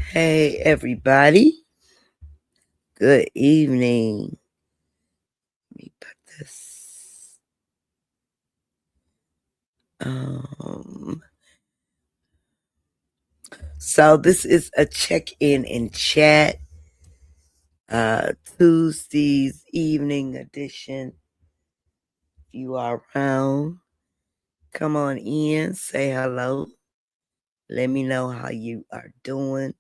Hey, everybody. Good evening. Let me put this. Um, so this is a check-in and chat, Tuesday's evening edition. If you are around, come on in, say hello. Let me know how you are doing.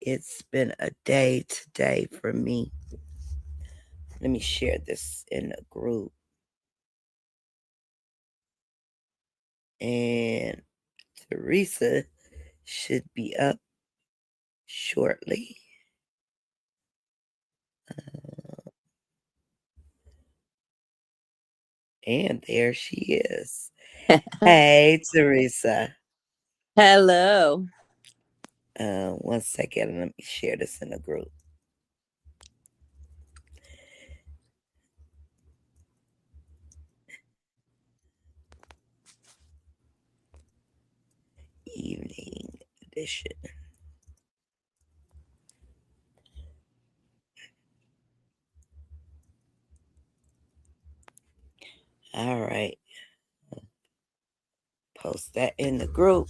It's been a day today for me. Let me share this in the group. And Teresa should be up shortly. And there she is. Hey, Teresa. Hello. 1 second. Let me share this in the group. Evening edition. All right. Post that in the group.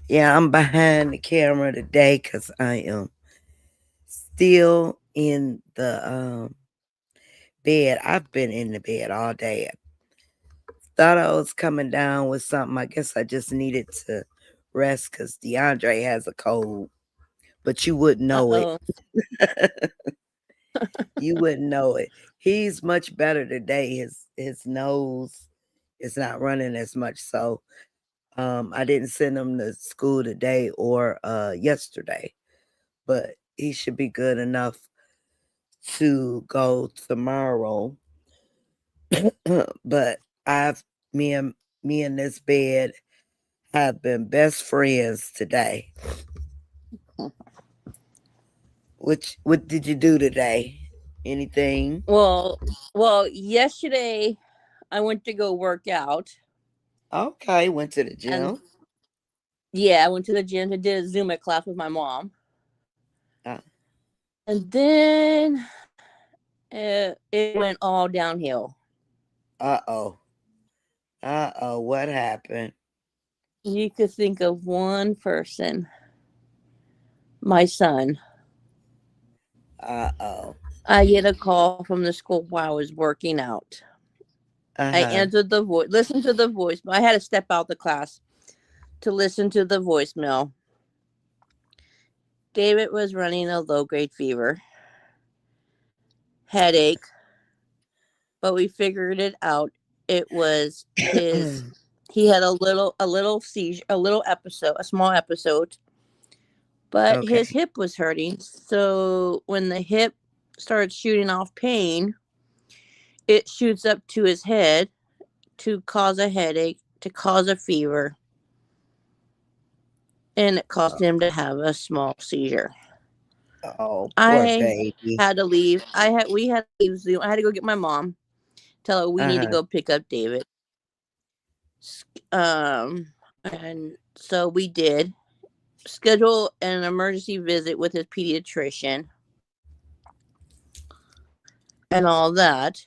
Yeah, I'm behind the camera today because I am still in the bed. I've been in the bed all day. Thought I was coming down with something. I guess I just needed to rest because DeAndre has a cold, but you wouldn't know it. Uh-oh. You wouldn't know it. He's much better today. His nose is not running as much. So I didn't send him to school today or yesterday, but he should be good enough to go tomorrow. But I've me and me and this bed have been best friends today. What did you do today? Anything? Well, yesterday I went to go work out, Okay, went to the and gym. yeah, I went to the gym to do a Zumba class with my mom, Uh and then it went all downhill. oh. What happened? You could think of one person, my son. Oh. I get a call from the school while I was working out. I Uh-huh. answered the voice, listened to the voice. I had to step out the class to listen to the voicemail. David was running a low grade fever, headache, but we figured it out. It was his. He had a little seizure, a little episode, a small episode, but his Okay. hip was hurting. So when the hip starts shooting off pain, it shoots up to his head to cause a headache, to cause a fever, and it caused him to have a small seizure. Oh, poor I baby. had to leave. We had to leave Zoom. I had to go get my mom. Tell her we need to Uh-huh. go pick up David. And so we did schedule an emergency visit with his pediatrician and all that.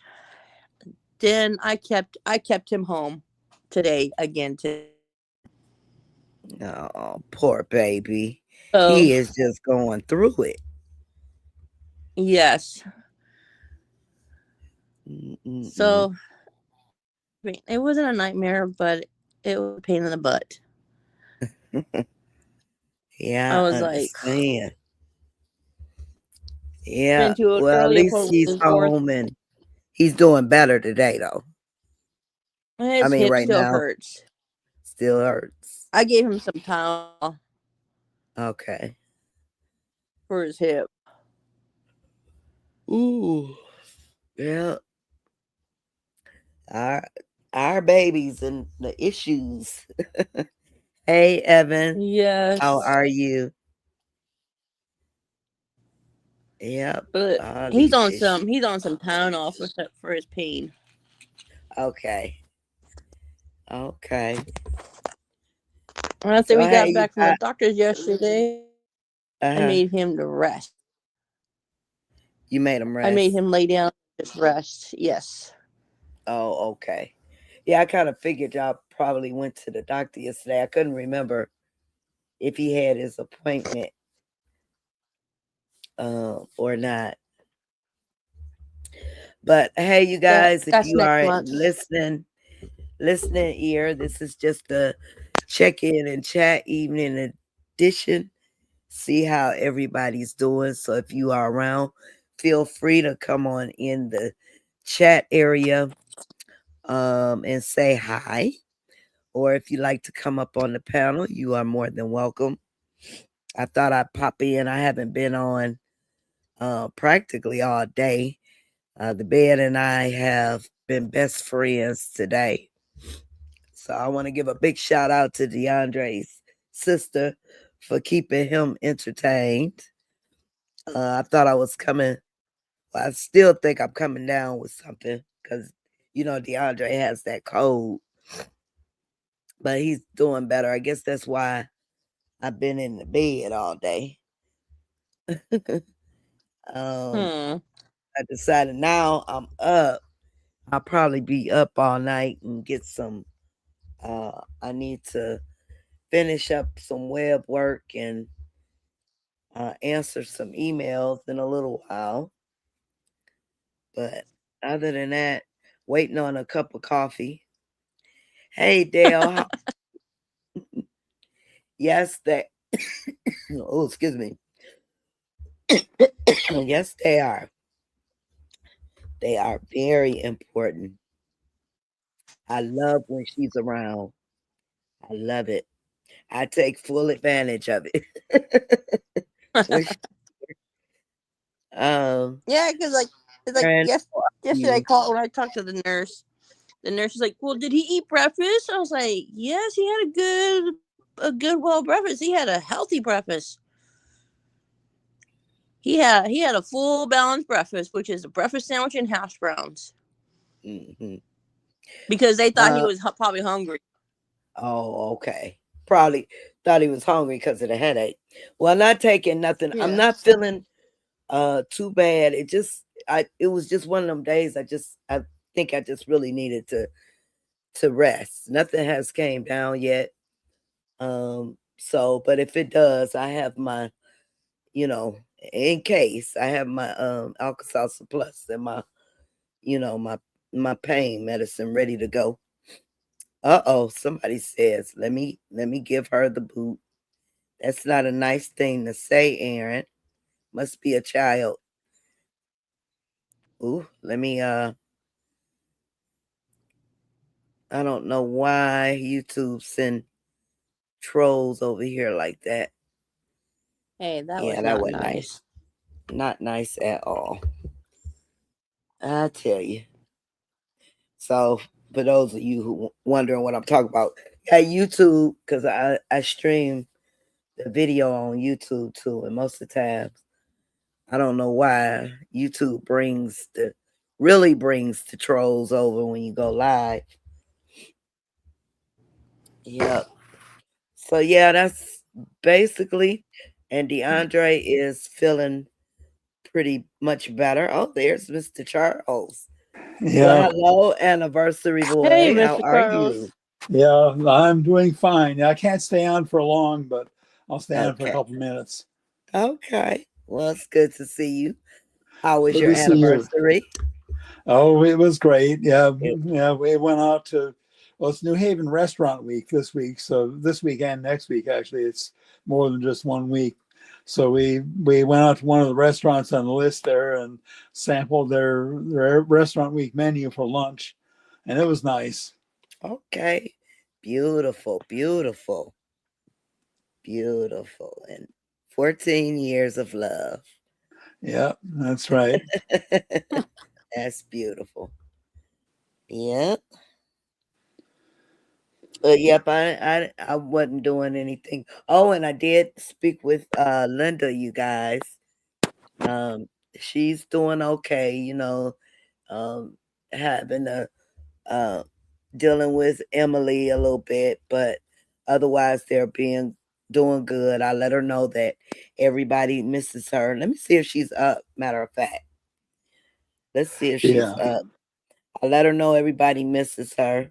Then I kept him home today again today. Oh, poor baby. So He is just going through it. yes. Mm-mm-mm. So I mean, it wasn't a nightmare, but it was a pain in the butt. I Yeah, I was like, understand. Yeah. been to an Well, at early least appointment he's with his home and he's doing better today, though. I his mean, hip right still now, hurts. still hurts. I gave him some Tylenol Okay. for his hip. Ooh. Yeah. Our our babies and the issues. Hey, Evan. How Yes, are you? Yep. but All he's these on issues. some Tylenol for his pain. Okay. Okay. After So we hey, got you back from the got doctor's yesterday, I uh-huh. made him to rest. You made him I made rest. him lay down and just rest. Yes. Oh, okay. Yeah, I kind of figured y'all probably went to the doctor yesterday. I couldn't remember if he had his appointment or not. But hey, you guys, if That's you are next month. listening ear, this is just a check-in and chat evening edition. See how everybody's doing. So if you are around, feel free to come on in the chat area and say hi. Or if you like to come up on the panel, you are more than welcome. I thought I'd pop in. I haven't been on practically all day. The bed and I have been best friends today. So I want to give a big shout out to DeAndre's sister for keeping him entertained. I thought I was coming. Well, I still think I'm coming down with something because, DeAndre has that cold, but he's doing better. I guess that's why I've been in the bed all day. um, Hmm. I decided now I'm up. I'll probably be up all night and get some. I need to finish up some web work and answer some emails in a little while. But other than that, waiting on a cup of coffee. Hey, Dale. Yes, they. Oh, excuse me. Yes, they are. They are very important. I love when she's around. I love it. I take full advantage of it. When she, um, Yeah, because it's like and yes. Yesterday I you, called when I talked to the nurse. The nurse was like, "Well, did he eat breakfast?" I was like, "Yes, he had a good well breakfast. He had a healthy breakfast. He had a full balanced breakfast, which is a breakfast sandwich and hash browns, mhm. because they thought he uh, was probably hungry." oh, okay. Probably thought he was hungry because of the headache. Well, not taking nothing. I'm Yeah. not feeling too bad. It was just one of them days I think I just really needed to rest. Nothing has came down yet. So but if it does, I have my, in case I have my Alka-Seltzer Plus and my, my pain medicine ready to go. Uh-oh, somebody says, let me give her the boot. That's not a nice thing to say, Aaron. Must be a child. Ooh, let me I don't know why YouTube send trolls over here like that. Hey, that Yeah, was that not wasn't nice. nice. Not nice at all. I tell you. So, for those of you who wondering what I'm talking about, yeah, YouTube, because I stream the video on YouTube too, and most of the times I don't know why YouTube really brings the trolls over when you go live. Yep. So yeah, that's basically, and DeAndre is feeling pretty much better. Oh, there's Mr. Charles. Well, Yeah, hello, anniversary Hey, boy. How Mr. are you? Carlos. yeah, I'm doing fine. I can't stay on for long, but I'll stay on for a Okay. couple minutes. Okay. Well, it's good to see you. How was Good your to see you. anniversary? Oh, it was great. Yeah, It- yeah. We went out to, well, it's New Haven Restaurant Week this week. So this week and next week, actually, it's more than just 1 week. So we went out to one of the restaurants on the list there and sampled their restaurant week menu for lunch, and it was nice. okay. Beautiful, beautiful, beautiful. And 14 years of love. Yeah, that's right. That's beautiful. Yep. Yep, I wasn't doing anything. Oh, and I did speak with Linda, you guys. Um, she's doing okay, um, having a uh dealing with Emily a little bit, but Otherwise, they're doing good. I let her know that everybody misses her. Let me see if she's up. Matter of fact, let's see if she's Yeah. up. I let her know everybody misses her.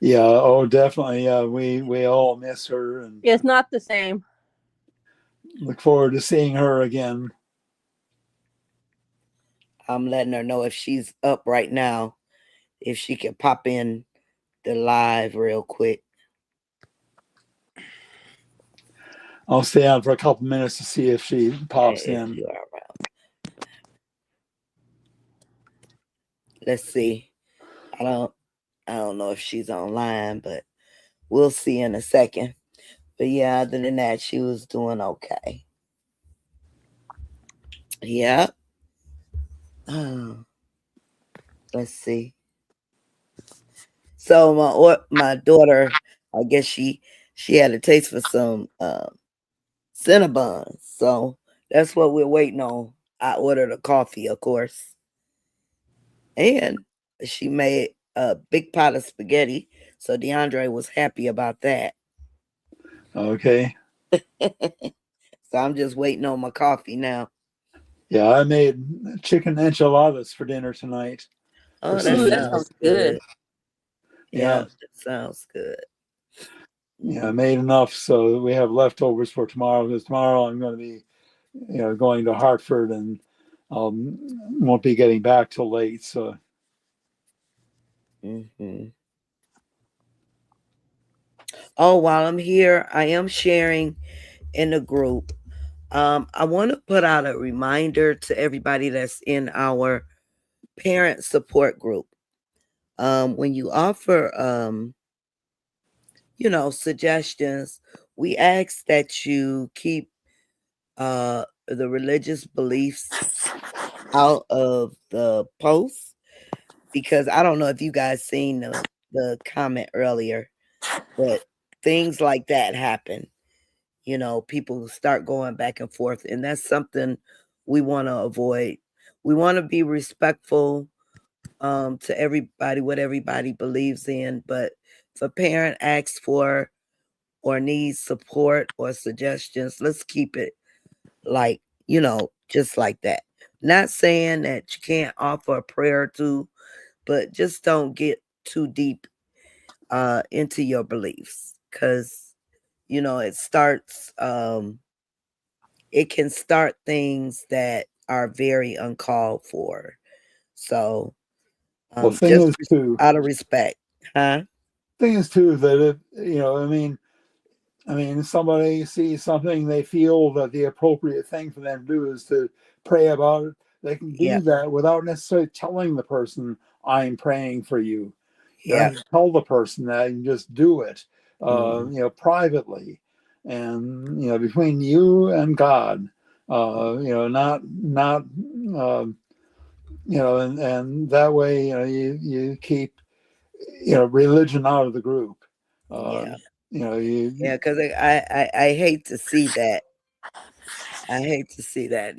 Yeah. Oh, definitely. Yeah. We all miss her and It's not the same. look forward to seeing her again. I'm letting her know if she's up right now, if she can pop in the live real quick. I'll stay on for a couple minutes to see if she pops If in. you are around. Let's see. I don't know if she's online, but we'll see in a second. But yeah, other than that, she was doing okay. Yeah. Let's see. So my daughter, I guess she had a taste for some Cinnabons. So that's what we're waiting on. I ordered a coffee, of course, and she made a big pot of spaghetti. So DeAndre was happy about that. Okay. So I'm just waiting on my coffee now. Yeah, I made chicken enchiladas for dinner tonight. Oh, For that Ooh, Sunday. that sounds sounds good. good. Yeah, Yeah. that sounds good. Yeah, I made enough so we have leftovers for tomorrow, because tomorrow I'm going to be, going to Hartford, and won't be getting back till late. So Mm-hmm. Oh, while I'm here, I am sharing in the group. I want to put out a reminder to everybody that's in our parent support group. When you offer, suggestions, we ask that you keep the religious beliefs out of the posts, because I don't know if you guys seen the comment earlier, but things like that happen. People start going back and forth, and that's something we want to avoid. We want to be respectful to everybody, what everybody believes in, but if a parent asks for or needs support or suggestions, let's keep it like, just like that. Not saying that you can't offer a prayer to, but just don't get too deep into your beliefs, because it can start things that are very uncalled for. So well, just out of respect. Huh? thing is too that if I mean, somebody sees something, they feel that the appropriate thing for them to do is to pray about it. They can Yeah. do that without necessarily telling the person, "I'm praying for you." You don't Yeah. have to tell the person that. You can just do it, Mhm. privately, and between you and God. Not and that way, you keep religion out of the group. Uh, Yeah. you Yeah, because I hate to see that. I hate to see that,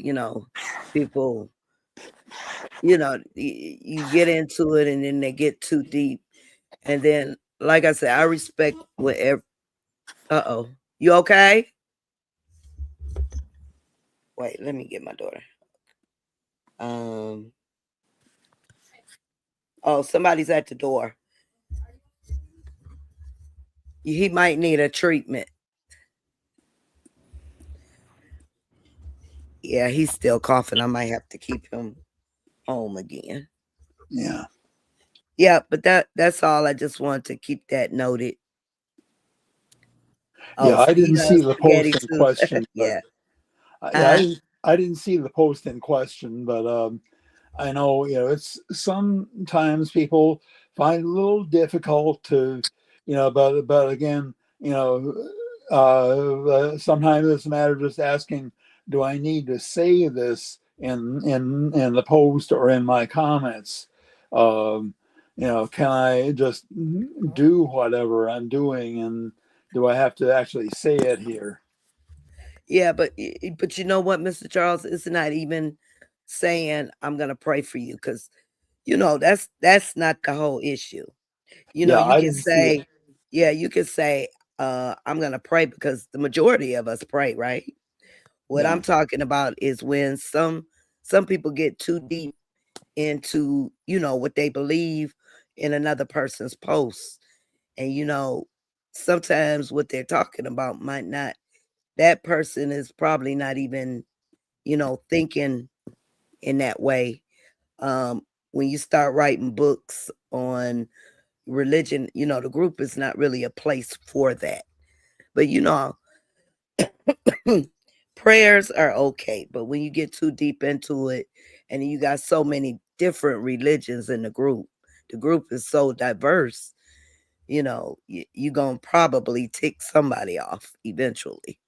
people, you get into it and then they get too deep. And then, like I said, I respect whatever. Uh-oh. You okay? Wait, let me get my daughter. Um, oh, somebody's at the door. He might need a treatment. Yeah, he's still coughing. I might have to keep him home again. yeah. Yeah, but that's all. I just wanted to keep that noted. Yeah, Oh, I so he didn't see does the spaghetti post in too. question, but Yeah. yeah, Uh, I didn't see the post in question, but I know it's sometimes people find it a little difficult to, but again, sometimes it's a matter of just asking, do I need to say this in the post or in my comments? Um, can I just do whatever I'm doing, and do I have to actually say it here? yeah, but you know what, Mr. Charles, it's not even saying I'm gonna pray for you, because that's not the whole issue. Yeah, You I can didn't see it. say, Yeah, you could say, I'm gonna pray because the majority of us pray, right? What Yeah. I'm talking about is when some people get too deep into, what they believe in another person's post. And sometimes what they're talking about might not, that person is probably not even, thinking in that way. When you start writing books on religion, the group is not really a place for that. But prayers are okay, but when you get too deep into it and you got so many different religions in the group is so diverse, you're going to probably tick somebody off eventually.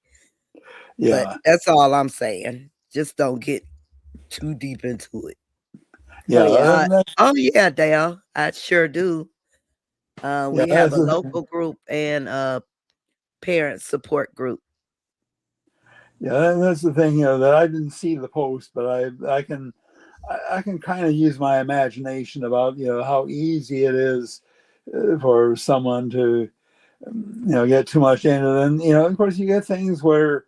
But Yeah. that's all I'm saying. Just don't get too deep into it. Oh Yeah. yeah. Oh yeah, Dale, I sure do. Yeah. We have That's a local group and a parent support group. yeah. That's the thing, that I didn't see the post, but I can kind of use my imagination about, how easy it is for someone to, get too much into it. And, of course, you get things where,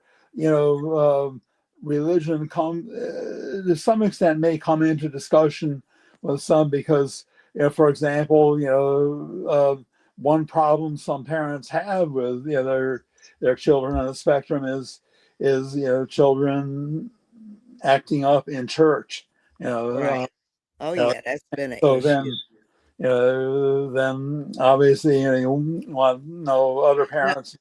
religion to some extent may come into discussion with some because, for example, one problem some parents have with, their children on the spectrum is, children acting up in church, you know, uh, Right. Oh uh, yeah, that's been an so issue. then obviously, you want no other No, parents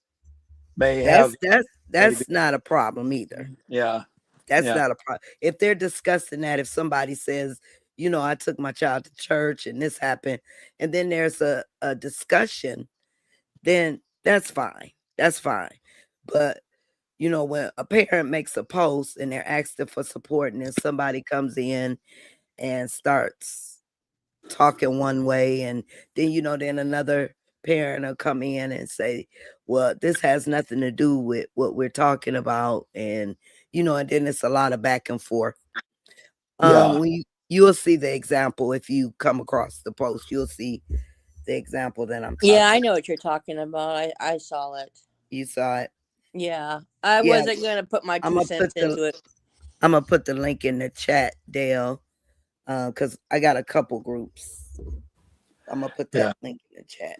may have that's that's maybe, that's not a problem either. yeah, That's yeah, not a problem. If they're discussing that, if somebody says, I took my child to church and this happened, and then there's a discussion, then that's fine. That's fine. But when a parent makes a post and they're asking for support, and then somebody comes in and starts talking one way, and then then another parent will come in and say, well, this has nothing to do with what we're talking about, and and then it's a lot of back and forth. yeah, When you'll see the example. If you come across the post, you'll see the example that I'm Yeah, I talking. know what you're talking about. I saw it. You saw it. Yeah. I Yeah, wasn't gonna put my i'm two gonna cents put the into it. I'm gonna put the link in the chat, Dale, because I got a couple groups. I'm gonna put yeah, that link in the chat.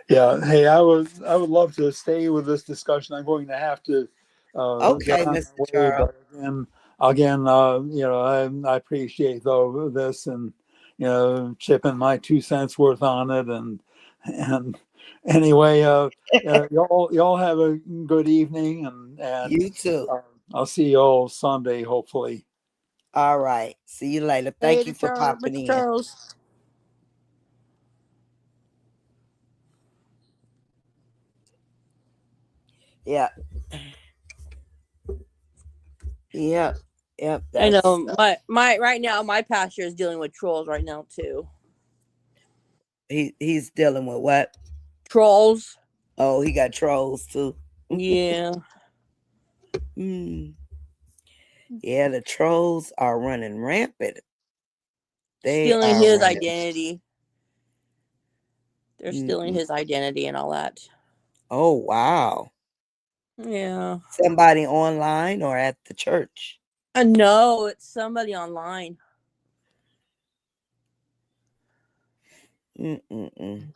yeah. Hey, I would love to stay with this discussion. I'm going to have to get Okay, on Mr. my way, Charles. but again, I appreciate though this and chipping my 2 cents worth on it and anyway, y'all have a good evening and You too. uh, I'll see you all Sunday hopefully. All right. See you later. Thank you Later, for Charles, popping Mr. in. Charles. Yeah. Yep. Yep. I That's know my right now my pastor is dealing with trolls right now too. he's dealing with what? Trolls. Oh, he got trolls too. Yeah. Mm. Yeah, the trolls are running rampant. They Stealing are his running. identity. They're stealing Mm-mm. his identity and all that. Oh wow. Yeah. Somebody online or at the church? No, it's somebody online. Mm-mm-mm.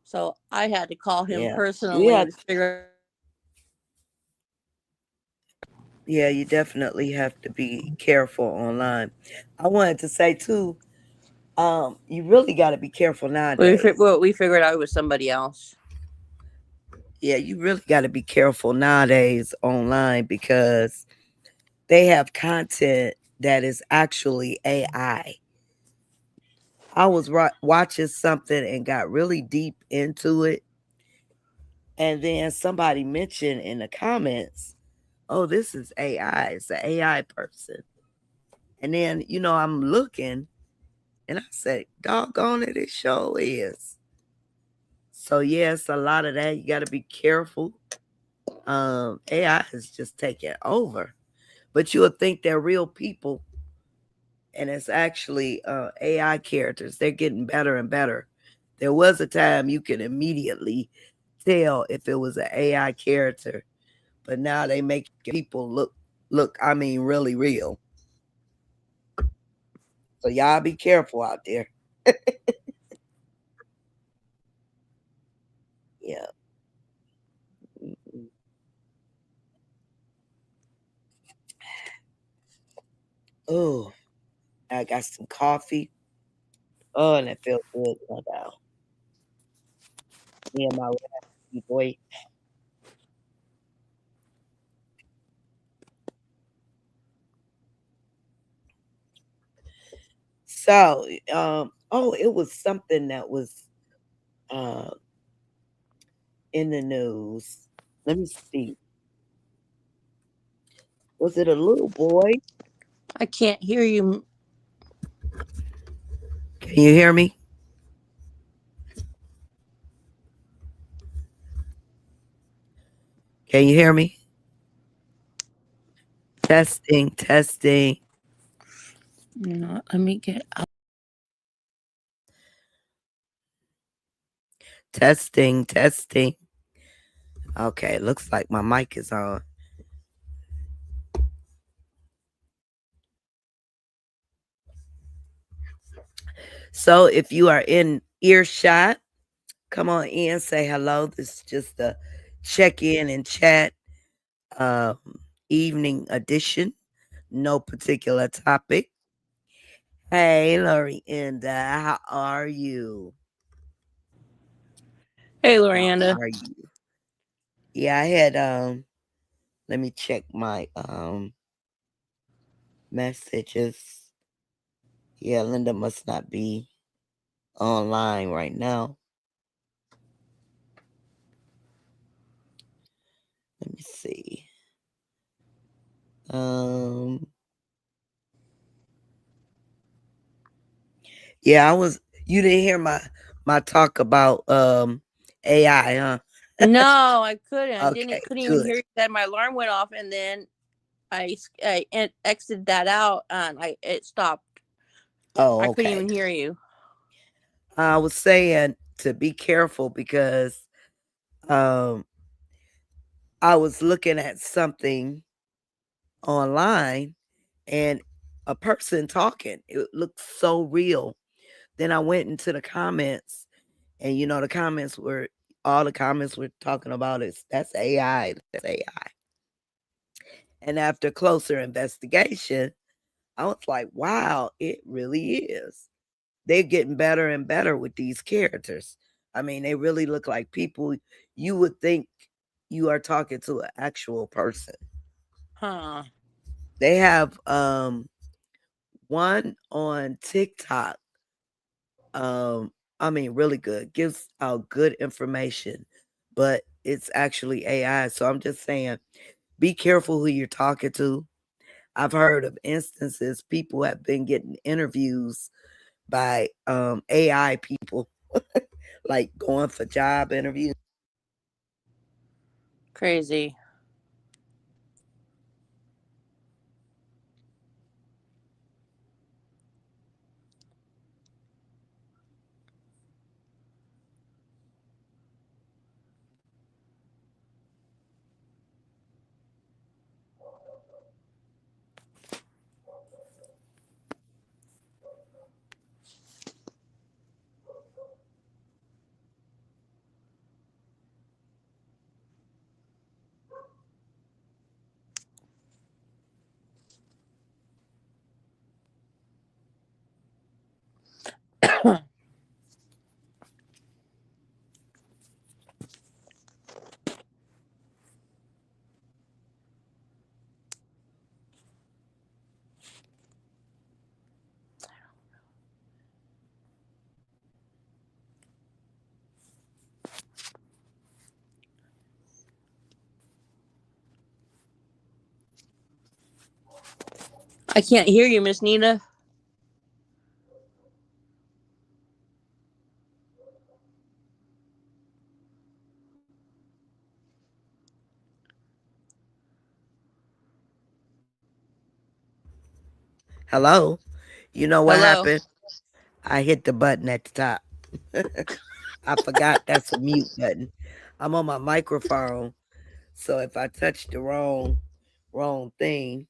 So I had to call him Yeah. personally Yeah. to figure. Yeah, you definitely have to be careful online. I wanted to say too, you really got to be careful nowadays. We figured out it was somebody else. Yeah, you really got to be careful nowadays online because they have content that is actually AI. I was watching something and got really deep into it, and then somebody mentioned in the comments, "Oh, this is AI. It's an AI person." And then I'm looking, and I said, "Doggone it, it sure is." So yes, a lot of that you got to be careful. AI is just taking over, but you'll think they're real people, and it's actually AI characters. They're getting better and better There was a time you could immediately tell if it was an AI character, but now they make people look. I mean, really real. So y'all be careful out there. Yeah. Mm-mm. Oh, I got some coffee. Oh, and it feels good now. Me and my raspy boy. So, oh, it was something that was uh in the news. Let me see. Was it a little boy? I can't hear you. Can you hear me? Can you hear me? Testing, testing, Let me get out. testing, testing. Okay, looks like my mic is on. So if you are in earshot, come on in, say hello. This is just a check in and chat um, evening edition. No particular topic. Hey, Lorienda, how are you? Hey, How Loranda. are you? Yeah, I had let me check my messages. Yeah, Linda must not be online right now. Let me see. Um yeah, you didn't hear my talk about AI, huh? No, I couldn't. I Okay, couldn't even good. hear you. That my alarm went off, and then I exited that out, and it stopped. Oh, I couldn't okay. even hear you. I was saying to be careful because um I was looking at something online and a person talking. It looked so real. Then I went into the comments and the comments were all the comments were talking about is that's AI. That's AI. And after closer investigation, I was like, wow, it really is. They're getting better and better with these characters. I mean, they really look like people you would think you are talking to an actual person. Huh. They have one on TikTok. I mean, really good. Gives out good information, but it's actually AI. So I'm just saying, be careful who you're talking to. I've heard of instances people have been getting interviews by AI people, like going for job interviews. Crazy. I can't hear you, Miss Nina. Hello. You know what Hello. happened? I hit the button at the top. I forgot that's a mute button. I'm on my microphone, so if I touch the wrong thing,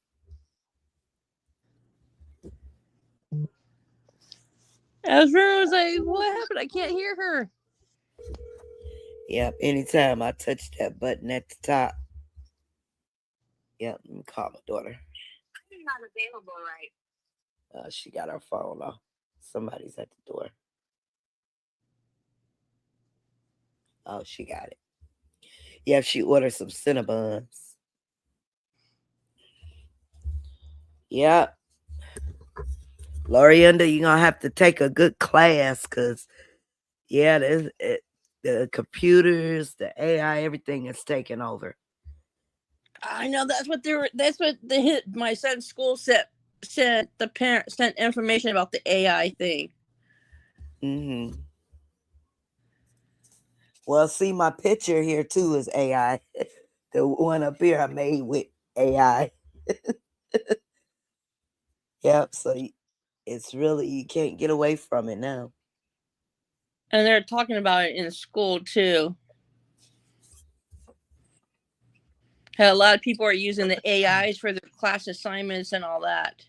Ezra was like, "What happened? I can't hear her." yep. Anytime I touch that button at the top, yep. Let me call my daughter. I'm not available, right? She got her phone off. Somebody's at the door. Oh, she got it. Yeah, she ordered some Cinnabons. Yep. Lorienda, you're gonna have to take a good class because yeah, the computers, the AI, everything is taking over. I know that's what they were. That's what my son's school sent the parent sent information about the AI thing. Mm-hmm. Well, see, my picture here too is AI. The one up here I made with AI. Yep. So it's really, you can't get away from it now. And they're talking about it in school too. How a lot of people are using the AIs for their class assignments and all that.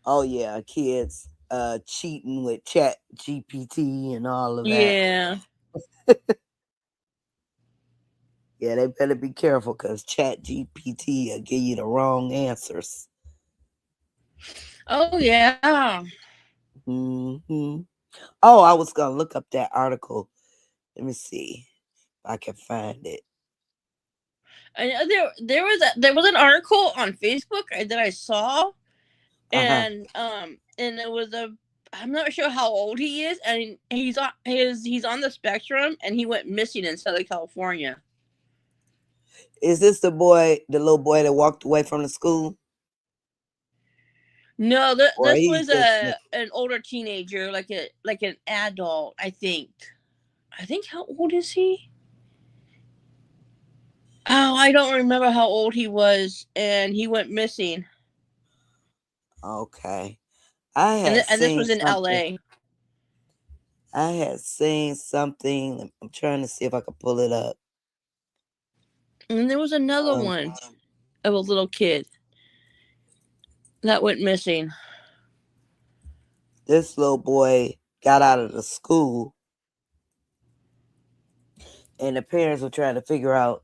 Oh yeah, kids cheating with Chat GPT and all of that. Yeah. Yeah, they better be careful because Chat GPT will give you the wrong answers. Oh yeah. Hmm. Oh, I was gonna look up that article. Let me see if I can find it. I know there was an article on Facebook that I saw, and it was I'm not sure how old he is, and he's on the spectrum, and he went missing in Southern California. Is this the little boy that walked away from the school? No, Or this he's was just an older teenager, like an adult. I think. How old is he? Oh, I don't remember how old he was, and he went missing. okay. I had And this seen was in something. L.A. I had seen something. I'm trying to see if I can pull it up. And there was another one of a little kid that went missing. This little boy got out of the school, and the parents were trying to figure out.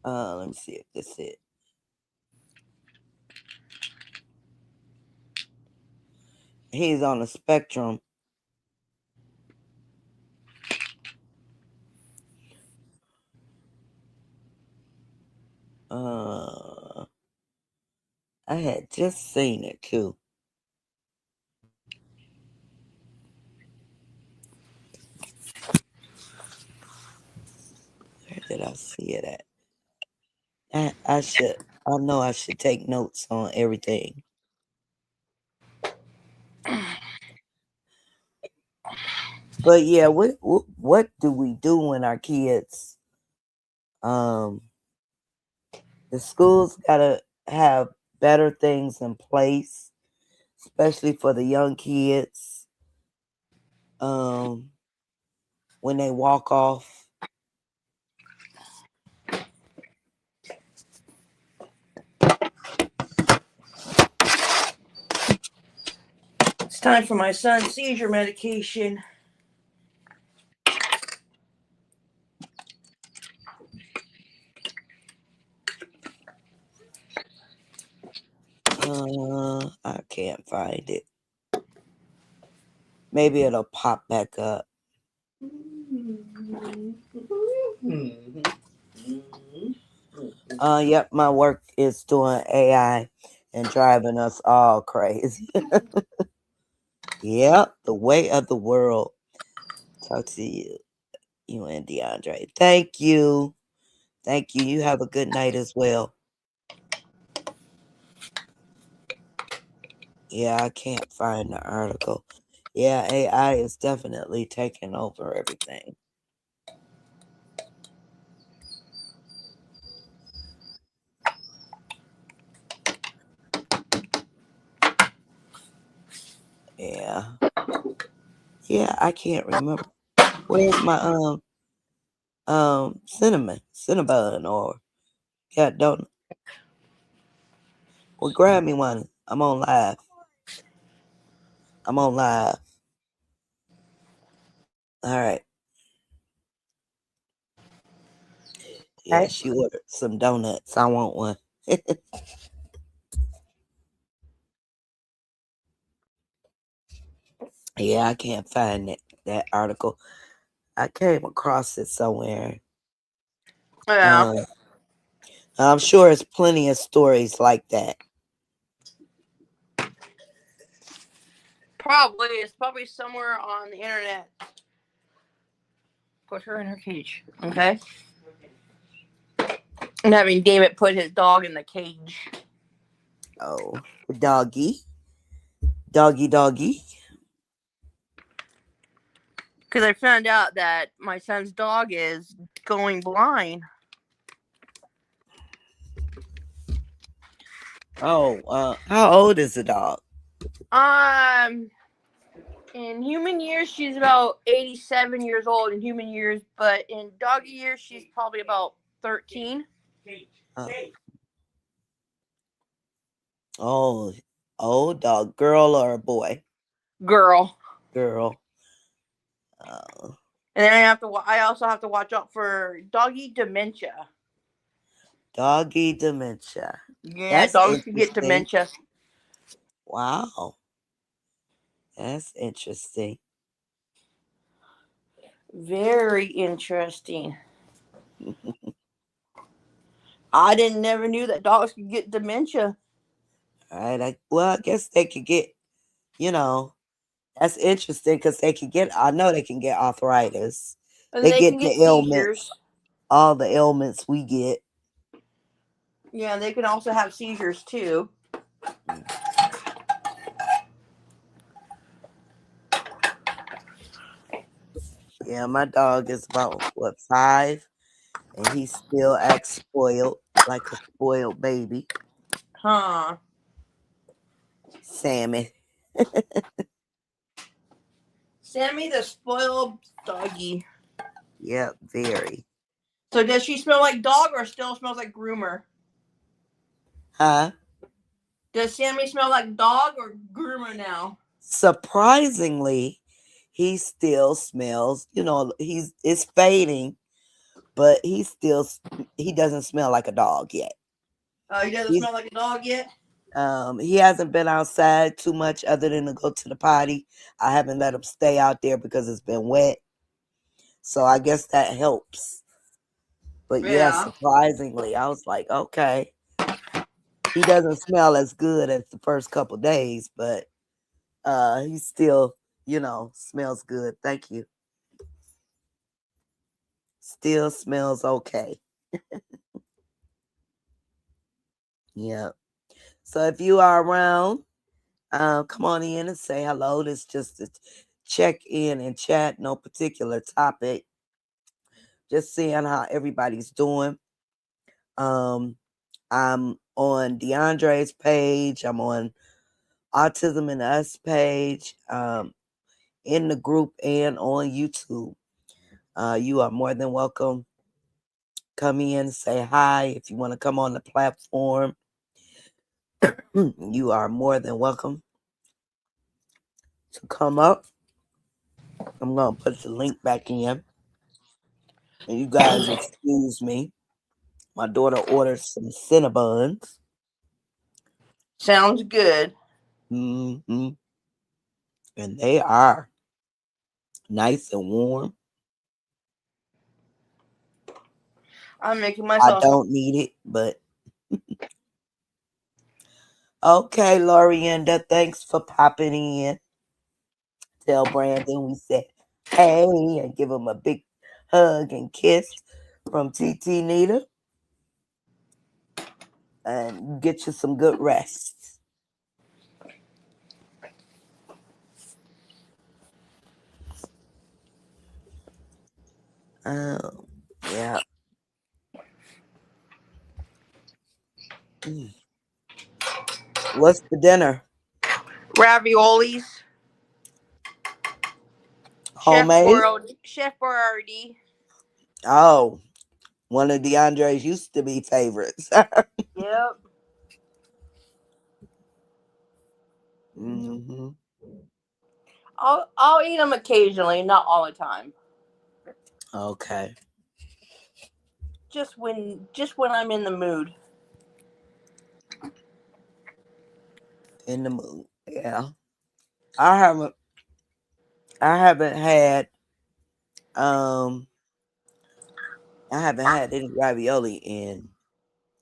Let me see if this is it. He's on the spectrum. I had just seen it too. Where did I see it at? I know I should take notes on everything. But yeah, what do we do when our kids? The schools gotta have better things in place, especially for the young kids. When they walk off. It's time for my son's seizure medication. I can't find it. Maybe it'll pop back up. Yep, my work is doing AI and driving us all crazy. Yep, the way of the world. Talk to you and DeAndre. Thank you. Thank you. You have a good night as well. Yeah, I can't find the article. Yeah, AI is definitely taking over everything. Yeah. Yeah, I can't remember. Where's my cinnamon or cat donut? Well, grab me one. I'm on live. I'm on live. All right. Yeah, Okay. she ordered some donuts. I want one. Yeah, I can't find that article. I came across it somewhere. Yeah. I'm sure it's plenty of stories like that. Probably. It's probably somewhere on the internet. Put her in her cage. Okay. And having David put his dog in the cage. Oh, doggy. Doggy. Because I found out that my son's dog is going blind. Oh, how old is the dog? In human years, she's about 87 years old in human years, but in doggy years, she's probably about 13. Oh, dog, girl or a boy? Girl. Girl. And then I also have to watch out for doggy dementia. Doggy dementia. Yeah, That's dogs can get interesting. dementia. Wow. That's interesting. Very interesting. I never knew that dogs could get dementia. All right. I guess they could get, that's interesting because I know they can get arthritis. And They can get get the ailments, seizures. all the ailments we get. Yeah, they can also have seizures too. Yeah, my dog is about 5, and he still acts spoiled, like a spoiled baby. Huh. Sammy. Sammy the spoiled doggy. Yeah, very. So does she smell like dog or still smells like groomer? Huh? Does Sammy smell like dog or groomer now? Surprisingly, he still smells, it's fading, but he doesn't smell like a dog yet. Oh, he doesn't smell like a dog yet? He hasn't been outside too much other than to go to the potty. I haven't let him stay out there because it's been wet. So I guess that helps. But yeah, surprisingly, I was like, okay. He doesn't smell as good as the first couple days, but he still, smells good. Thank you. Still smells okay. Yeah. So if you are around, come on in and say hello. This is just a check in and chat, no particular topic. Just seeing how everybody's doing. I'm on DeAndre's page. I'm on Autism and Us page, in the group and on YouTube. You are more than welcome. Come in, say hi. If you want to come on the platform, you are more than welcome to come up. I'm going to put the link back in. And you guys excuse me. My daughter ordered some Cinnabons. Sounds good. Mm-hmm. And they are nice and warm. I'm making myself. I don't need it, but okay, Lorienda, thanks for popping in. Tell Brandon we said hey and give him a big hug and kiss from TT Nita. And get you some good rest. Yeah. What's for dinner? Raviolis. Homemade? Chef Boyardee. Oh, one of DeAndre's used to be favorites. Yep. Hmm. I'll eat them occasionally, not all the time. Okay. Just when I'm in the mood. In the mood. Yeah. I haven't had um I haven't had any ravioli in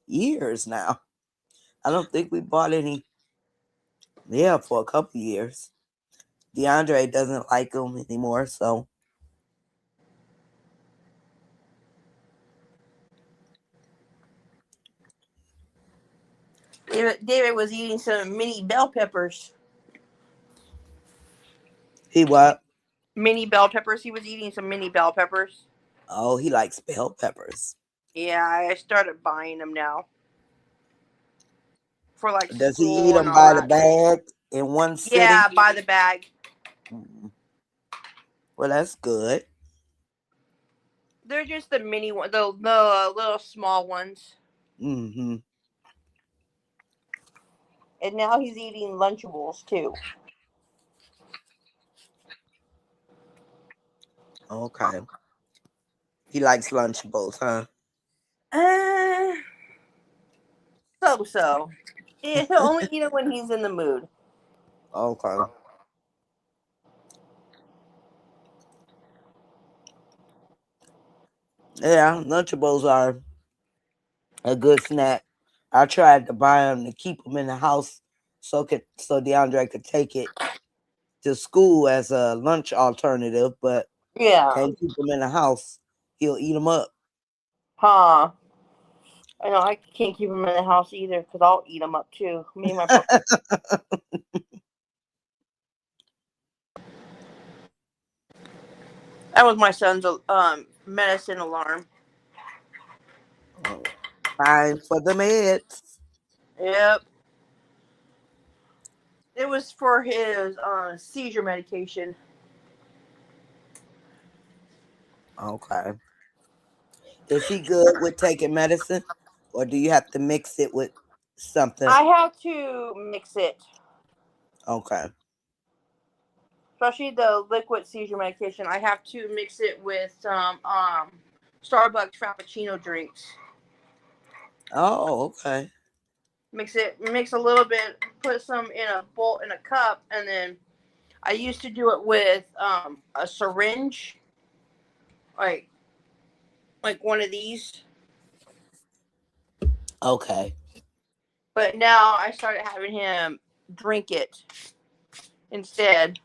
years now. I don't think we bought any, yeah, for a couple years. DeAndre doesn't like them anymore, so David was eating some mini bell peppers. he what? Mini bell peppers. He was eating some mini bell peppers. Oh, he likes bell peppers. Yeah, I started buying them now for like Does he eat school and them all by the that. bag in one sitting? Yeah, by the bag. Mm. Well, that's good. They're just the mini one, the little small ones. Hmm. And now he's eating Lunchables too. Okay. He likes Lunchables, huh? Uh, so. Yeah, he'll only eat it when he's in the mood. Okay. Yeah, Lunchables are a good snack. I tried to buy them to keep them in the house so DeAndre could take it to school as a lunch alternative, but Yeah. can't keep them in the house. He'll eat them up. Huh. I know I can't keep them in the house either because I'll eat them up too. Me and my that was my son's medicine alarm. Time for the meds. Yep. It was for his seizure medication. Okay. Is he good with taking medicine, or do you have to mix it with something? I have to mix it, Okay. especially the liquid seizure medication. I have to mix it with some Starbucks Frappuccino drinks. Oh, okay. Mix a little bit, put some in a bowl in a cup, and then I used to do it with a syringe, like one of these. Okay. But now I started having him drink it instead.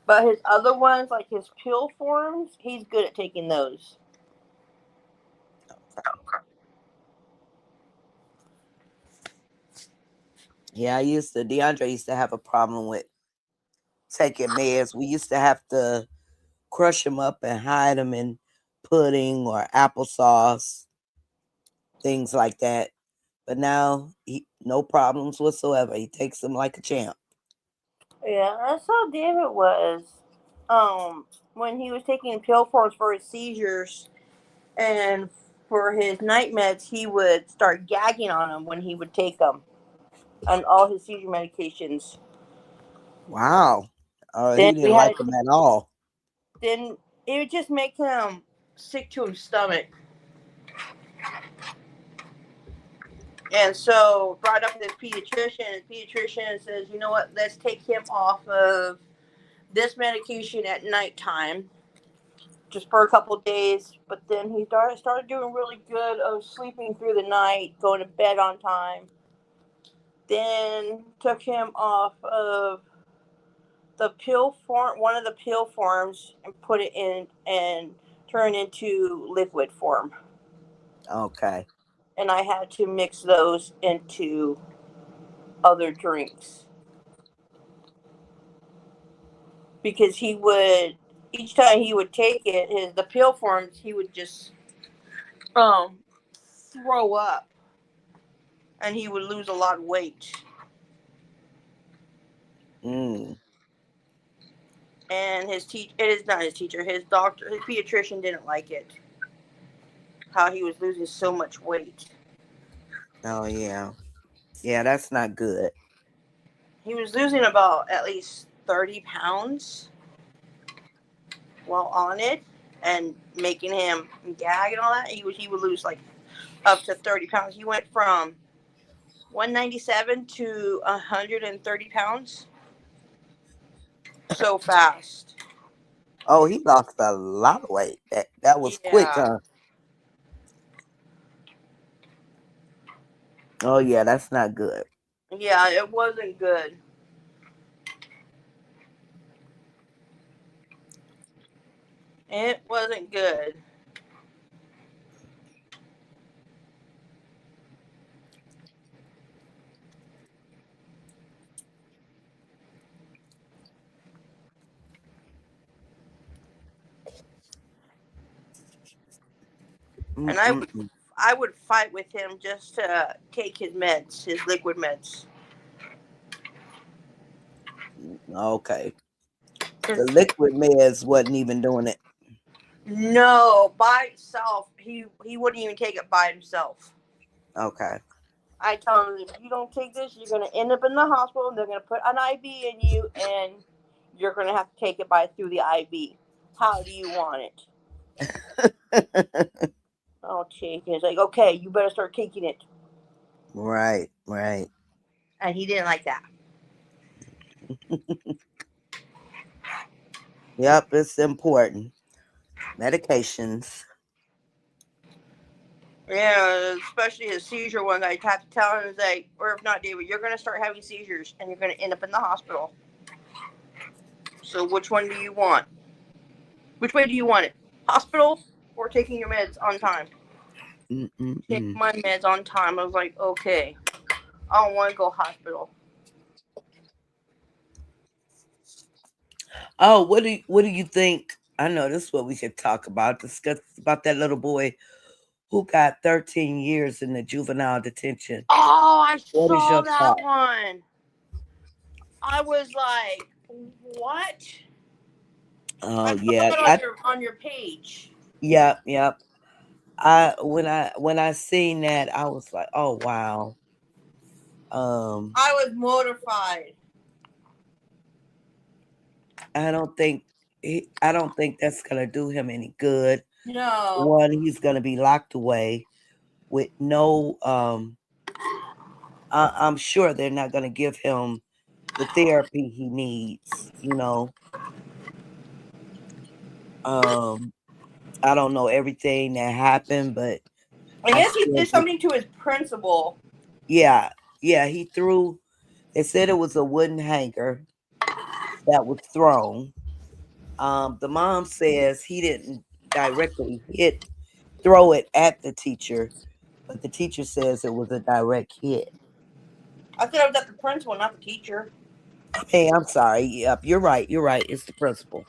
But his other ones, like his pill forms, he's good at taking those. Yeah, DeAndre used to have a problem with taking meds. We used to have to crush them up and hide them in pudding or applesauce, things like that. But now, no problems whatsoever. He takes them like a champ. Yeah, that's how David was. When he was taking pill forms for his seizures and for his night meds, he would start gagging on them when he would take them, on all his seizure medications. Wow. Then He we didn't had like them at all. then it would just make him sick to his stomach. And so brought up with his pediatrician, and the pediatrician says, you know what, let's take him off of this medication at nighttime just for a couple of days. But then he started doing really good of sleeping through the night, going to bed on time. Then took him off of the pill form, one of the pill forms, and put it in and turn into liquid form. Okay. And I had to mix those into other drinks because he would, each time he would take it, the pill forms, he would just throw up and he would lose a lot of weight. Mm. And his it is not his teacher, his doctor, his pediatrician didn't like it. How he was losing so much weight. Oh yeah. Yeah, that's not good. He was losing about at least 30 pounds while on it, and making him gag and all that. He would lose like up to 30 pounds. He went from 197 to 130 pounds so fast. Oh, he lost a lot of weight. That was quick, Yeah. huh? Oh yeah, that's not good. Yeah, it wasn't good. It wasn't good. And Mm-mm-mm. I would fight with him just to take his meds, his liquid meds. Okay. The liquid meds wasn't even doing it. No, by itself, he wouldn't even take it by himself. Okay. I tell him, if you don't take this, you're going to end up in the hospital, and they're going to put an IV in you, and you're going to have to take it through the IV. How do you want it? I'll take it. It's like, okay, you better start taking it. Right. And he didn't like that. Yep, it's important. Medications. Yeah, especially his seizure one. I have to tell him, like, or if not, David, you're going to start having seizures, and you're going to end up in the hospital. So which one do you want? Which way do you want it? Hospital or taking your meds on time? Take my meds on time. I was like, okay, I don't want to go hospital. Oh, what do you think? I know this is what we could talk about. Discuss about that little boy who got 13 years in the juvenile detention. Oh, I saw that one. I was like, what? Oh yeah, on your page. Yep. When I seen that, I was like, oh wow. I was mortified. I don't think that's gonna do him any good. No. One, he's gonna be locked away with no. I'm sure they're not gonna give him the therapy he needs. I don't know everything that happened, but I guess he did something to his principal. Yeah, he threw. They said it was a wooden hanger that was thrown. The mom says he didn't directly throw it at the teacher, but the teacher says it was a direct hit. I thought it was at the principal, not the teacher. Hey, I'm sorry. Yep, you're right. It's the principal.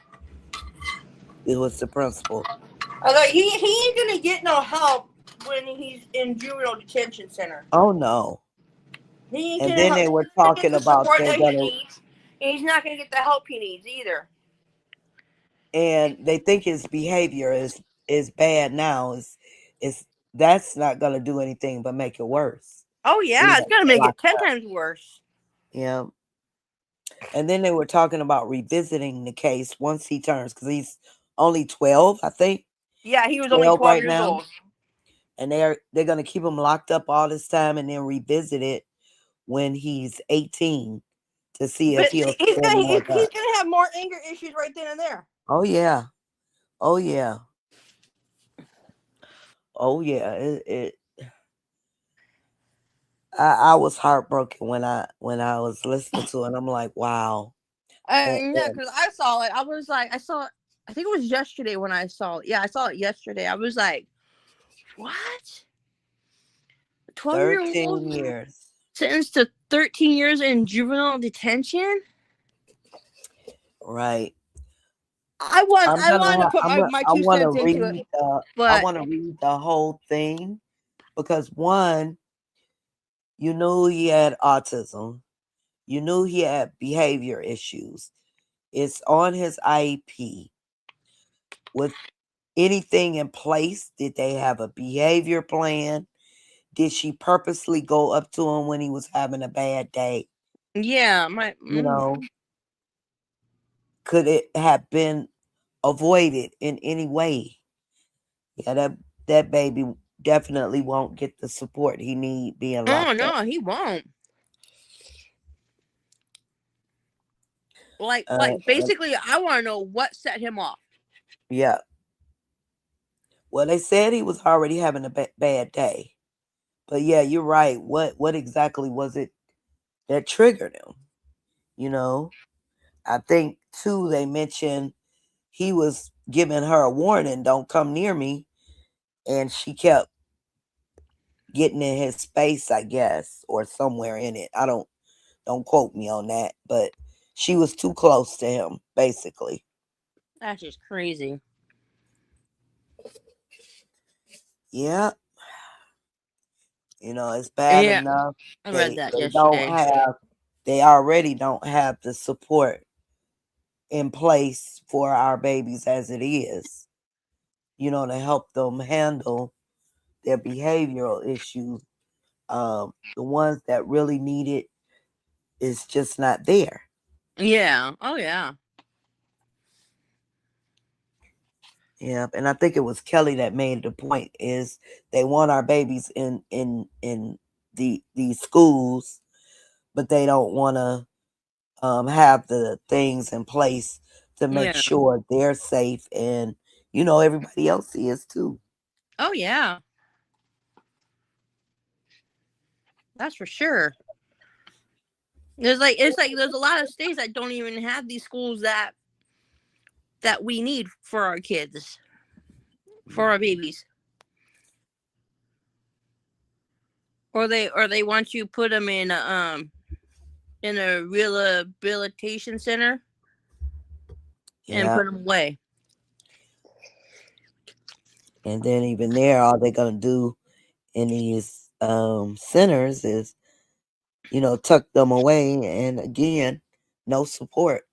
It was the principal. I was like, he ain't gonna get no help when he's in juvenile detention center. Oh no. And then they were talking about he's not gonna get the help he needs either. And they think his behavior is bad now. Is that's not gonna do anything but make it worse. Oh yeah, it's gonna make it 10 times worse. Yeah. And then they were talking about revisiting the case once he turns, because he's only 12, I think. Yeah, he was only 12 years old. And they're gonna keep him locked up all this time and then revisit it when he's 18 to see if he's gonna have more anger issues right then and there. Oh yeah. I was heartbroken when I was listening to it. I'm like, wow. Yeah, because I saw it. I was like, I think it was yesterday when I saw it. Yeah, I saw it yesterday. I was like, what? 13 years. Sentenced to 13 years in juvenile detention? Right. I want to put my 2 cents into it. I want to read the whole thing because one, he had autism. You knew he had behavior issues. It's on his IEP. Was anything in place? Did they have a behavior plan? Did she purposely go up to him when he was having a bad day? Yeah, You know, could it have been avoided in any way? Yeah, that baby definitely won't get the support he need being oh locked up. no, he won't. Like Uh, basically, I want to know what set him off. yeah. Well, they said he was already having a bad day, but yeah, you're right. What exactly was it that triggered him? You know, I think too. They mentioned he was giving her a warning, "Don't come near me," and she kept getting in his space, I guess, or somewhere in it. Don't quote me on that, but she was too close to him, basically. That's just crazy. Yeah, it's bad Yeah, enough. I read They that they don't yesterday. have they already don't have the support in place for our babies as it is, to help them handle their behavioral issues. The ones that really need it is just not there. Yeah. Oh yeah. Yeah, and I think it was Kelly that made the point is they want our babies in these schools, but they don't want to have the things in place to make Yeah. sure they're safe, and everybody else is too. Oh yeah. That's for sure. There's a lot of states that don't even have these schools that we need for our kids, for our babies. Or they want you to put them in a rehabilitation center and Yeah, put them away. and then even there, all they're gonna do in these centers is tuck them away, and again, no support,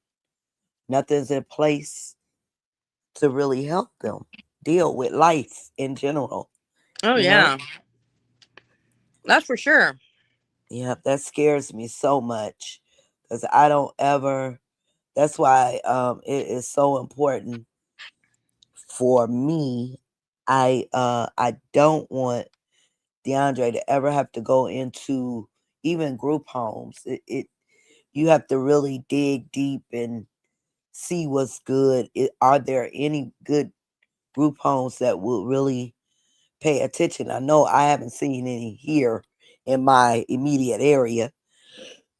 nothing's in place to really help them deal with life in general. Oh You know, yeah. That's for sure. yeah, that scares me so much because I don't ever. That's why it is so important for me. I don't want DeAndre to ever have to go into even group homes. You have to really dig deep and see what's good. Are there any good group homes that will really pay attention? I know I haven't seen any here in my immediate area,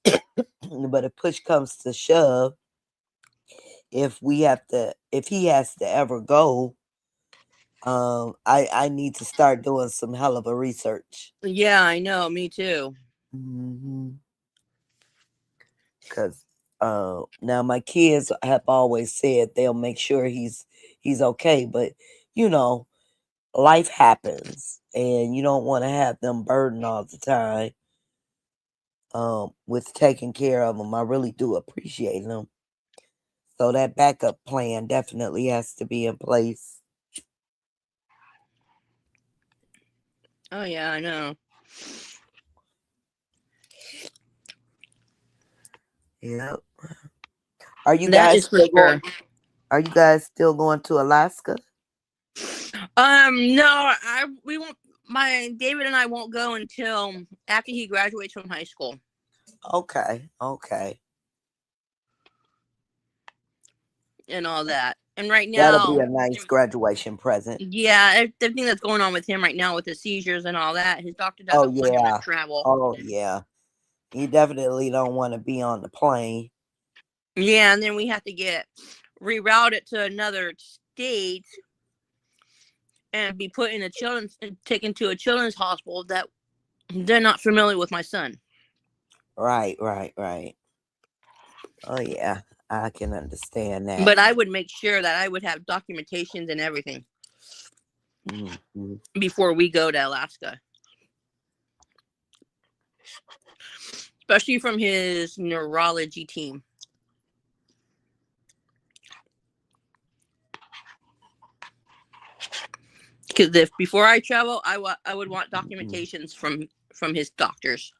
but if push comes to shove, if he has to ever go, I need to start doing some hell of a research. Yeah, I know. Me too. Because now my kids have always said they'll make sure he's okay, but you know life happens, and you don't want to have them burden all the time with taking care of them. I really do appreciate them. So that backup plan definitely has to be in place. Oh yeah, I know. Yep. Are you That guys is for still going? sure. Are you guys still going to Alaska? No, we won't. My David and I won't go until after he graduates from high school. Okay. Okay. And all that. And right That'll be now, a nice graduation present. yeah, everything that's going on with him right now with the seizures and all that, his doctor Oh doesn't want him to yeah. travel. Oh yeah. You definitely don't want to be on the plane. Yeah, and then we have to get rerouted to another state and be put in a children's, taken to a children's hospital that they're not familiar with my son. Right. Oh yeah. I can understand that. But I would make sure that I would have documentations and everything before we go to Alaska. especially from his neurology team. Because if before I travel, I would want documentations from his doctors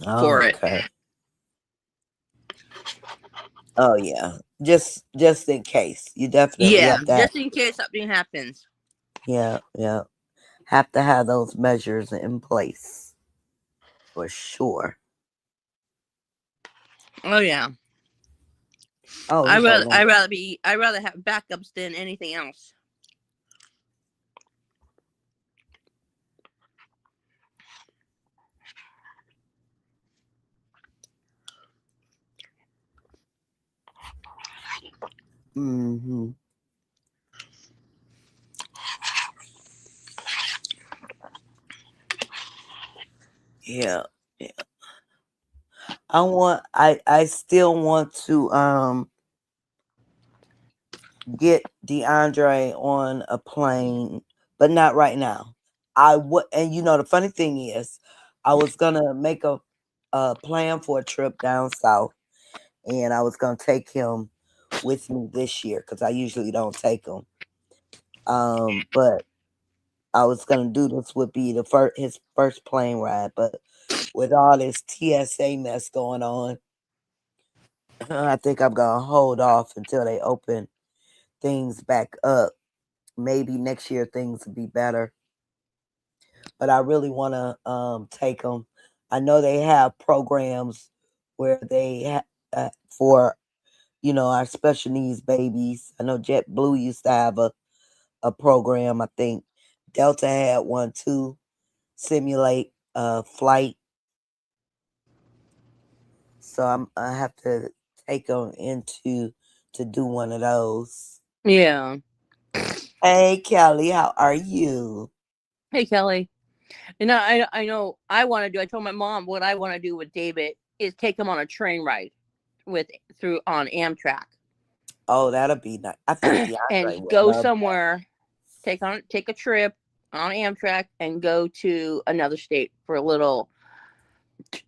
for it. Okay. Oh yeah. Just in case. You definitely Yeah, have to just in case something happens. yeah. Have to have those measures in place for sure. Oh yeah, Oh, he's holding on. I'd rather have backups than anything else. Mm-hmm. Yeah. I still want to get DeAndre on a plane, but not right now. I would, and the funny thing is, I was gonna make a plan for a trip down south, and I was gonna take him with me this year because I usually don't take him. But I was gonna do this would be his first plane ride, but with all this TSA mess going on, I think I'm gonna hold off until they open things back up. Maybe next year things will be better. But I really want to take them. I know they have programs where they for our special needs babies. I know JetBlue used to have a program. I think Delta had one too. Simulate flight. So I have to take them to do one of those. Yeah. Hey Kelly, how are you? Hey Kelly. And I know I want to do. I told my mom what I want to do with David is take him on a train ride on Amtrak. Oh, that'll be nice. I think DeAndre And would go love that. somewhere, take a trip on Amtrak and go to another state for a little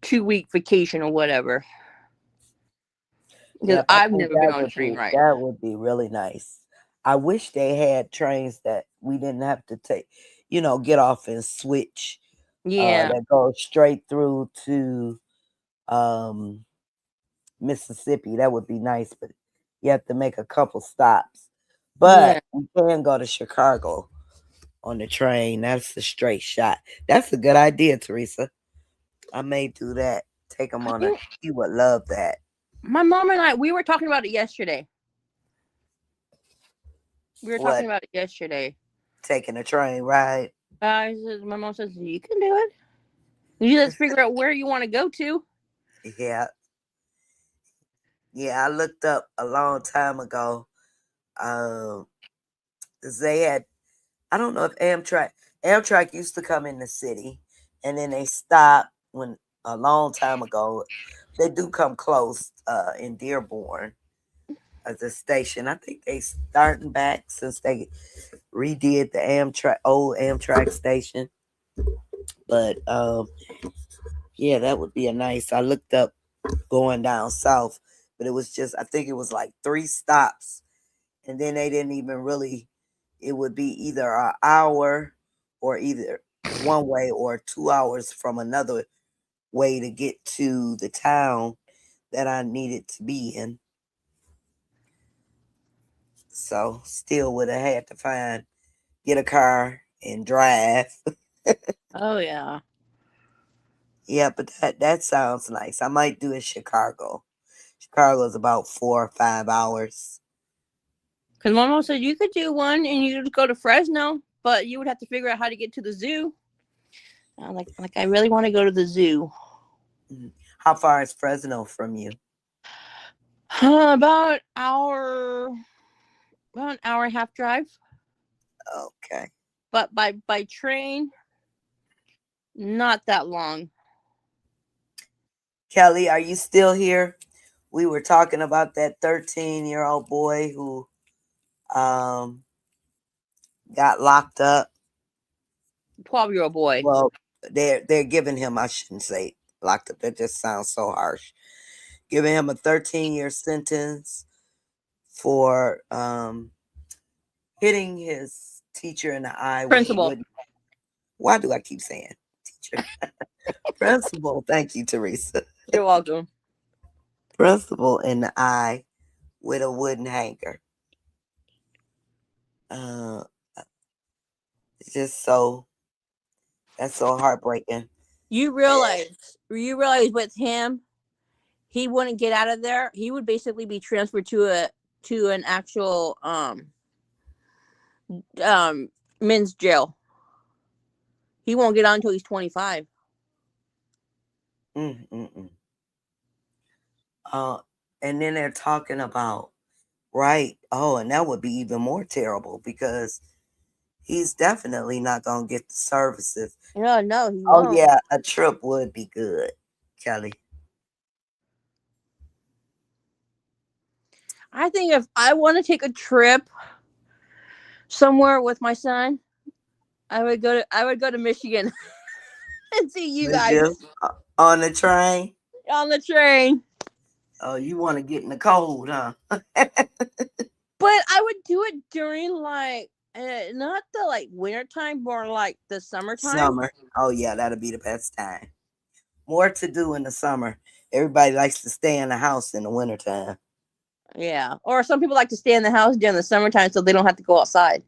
2-week vacation or whatever. Because Yep, I I've think never been on a train ride. that would be really nice. I wish they had trains that we didn't have to take, get off and switch. Yeah. That goes straight through to Mississippi. That would be nice, but you have to make a couple stops. But we can go to Chicago on the train. That's a straight shot. That's a good idea, Teresa. I may do that. Take them on a. You would love that. My mom and we were talking about it yesterday. Taking a train ride. My mom says, you can do it. You just figure out where you want to go to. Yeah. Yeah, I looked up a long time ago. They had, I don't know if Amtrak used to come in the city, and then they stopped when a long time ago. They do come close in Dearborn as a station. I think they starting back since they redid the old Amtrak station. But yeah, that would be a nice. I looked up going down south, but it was just, I think it was like 3 stops, and then they didn't even really. It would be either an hour or either one way or 2 hours from another way to get to the town that I needed to be in. So still would have had to get a car and drive. Oh yeah. Yeah, but that sounds nice. I might do it Chicago. Chicago is about 4 or 5 hours. Because my mom said you could do one and you could go to Fresno, but you would have to figure out how to get to the zoo. I'm like I really want to go to the zoo. How far is Fresno from you? About an hour and a half drive. Okay. But by train, not that long. Kelly, are you still here? We were talking about that 13-year-old boy who got locked up. 12-year-old boy. Well, they're giving him, I shouldn't say locked up, that just sounds so harsh. Giving him a 13-year sentence for hitting his teacher in the eye when he Principal. wouldn't. Why do I keep saying teacher? Principal. Thank you, Teresa. You're welcome. Principal in the eye with a wooden hanger. It's just that's so heartbreaking. You realize with him, he wouldn't get out of there. He would basically be transferred to an actual men's jail. He won't get out until he's 25. And then they're talking about, right? Oh, and that would be even more terrible because he's definitely not gonna get the services. No, he Oh won't. yeah, a trip would be good, Kelly. I think if I want to take a trip somewhere with my son, I would go to Michigan and see you Would guys you? On the train. on the train. Oh, you want to get in the cold, huh? But I would do it during like not the like winter time, more like the summertime. Summer. Oh yeah, that'll be the best time. More to do in the summer. Everybody likes to stay in the house in the wintertime. Yeah. Or some people like to stay in the house during the summertime so they don't have to go outside.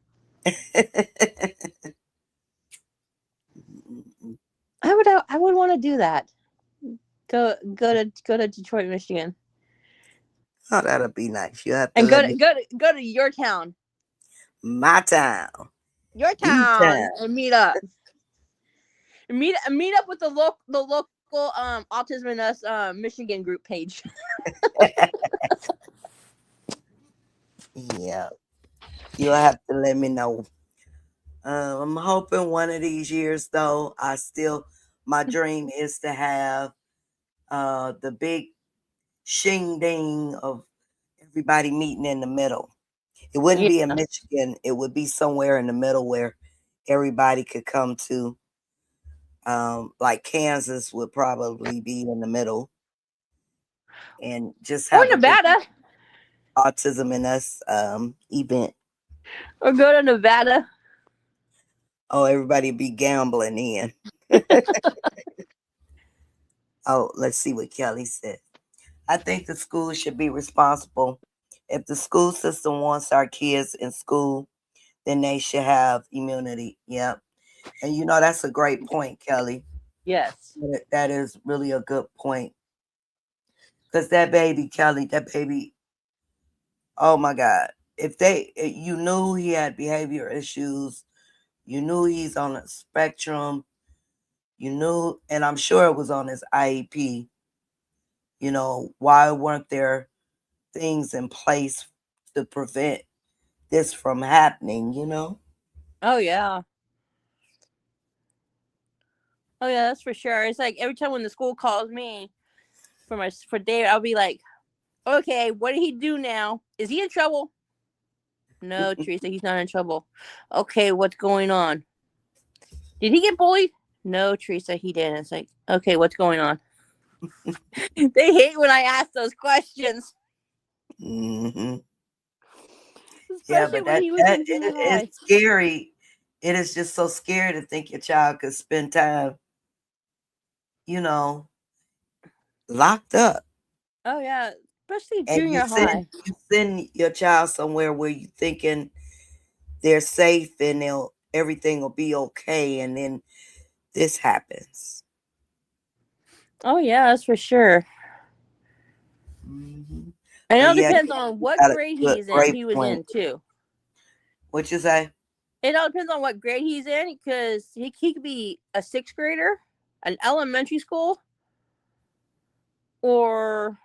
I would want to do that. Go to Detroit, Michigan. Oh, that'll be nice. You have to And go to your town. My town. Your town and meet up. Meet up with the local Autism and Us Michigan group page. Yeah. You'll have to let me know. I'm hoping one of these years though, my dream is to have the big shing ding of everybody meeting in the middle. It wouldn't be in Michigan, it would be somewhere in the middle where everybody could come to. Like Kansas would probably be in the middle. And just have Nevada. Autism and Us event. Or go to Nevada. Oh, everybody be gambling in. Oh, let's see what Kelly said. I think the school should be responsible. If the school system wants our kids in school, then they should have immunity. Yep. And that's a great point, Kelly. Yes. That is really a good point. Because that baby, Kelly, oh my God. If you knew he had behavior issues, you knew he's on a spectrum, and I'm sure it was on his IEP, why weren't there things in place to prevent this from happening, Oh yeah. Oh yeah, that's for sure. It's like every time when the school calls me for David, I'll be like, okay, what did he do now? Is he in trouble? No, Teresa, he's not in trouble. Okay, what's going on? Did he get bullied? No, Teresa, he didn't. It's like, okay, what's going on? They hate when I ask those questions. Mm-hmm. Yeah, but it's scary. It is just so scary to think your child could spend time, locked up. Oh yeah, especially junior high. You send your child somewhere where you thinking they're safe and everything will be okay, and then this happens. Oh yeah, that's for sure. Mm-hmm. And it all depends on what grade he was in too. What you say? It all depends on what grade he's in, because he could be a 6th grader, an elementary school, or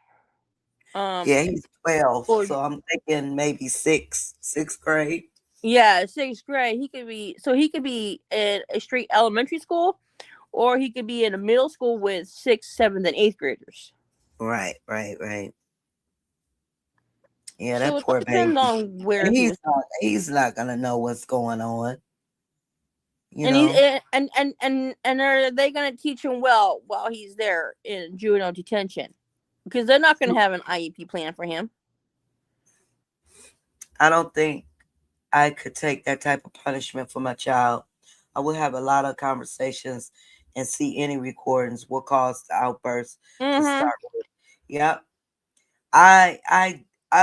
yeah, he's 12, so I'm thinking maybe sixth grade. Yeah, 6th grade. He could be in a straight elementary school, or he could be in a middle school with 6th, 7th, and 8th graders. Right. Yeah, that so poor it depends baby. On where he's not gonna know what's going on. You And he know, and are they going to teach him well while he's there in juvenile detention? Because they're not going to have an IEP plan for him. I don't think I could take that type of punishment for my child. I would have a lot of conversations and see any recordings what caused the outburst to start with. Yep. I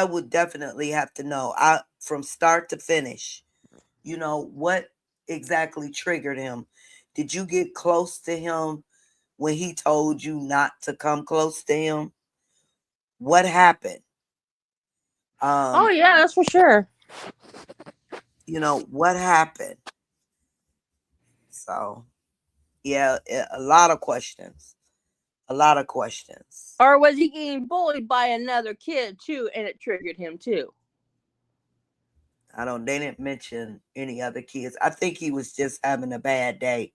would definitely have to know from start to finish, what exactly triggered him. Did you get close to him when he told you not to come close to him? What happened? Oh yeah, that's for sure. What happened? So, yeah, a lot of questions. A lot of questions. Or was he getting bullied by another kid too, and it triggered him too? They didn't mention any other kids. I think he was just having a bad day.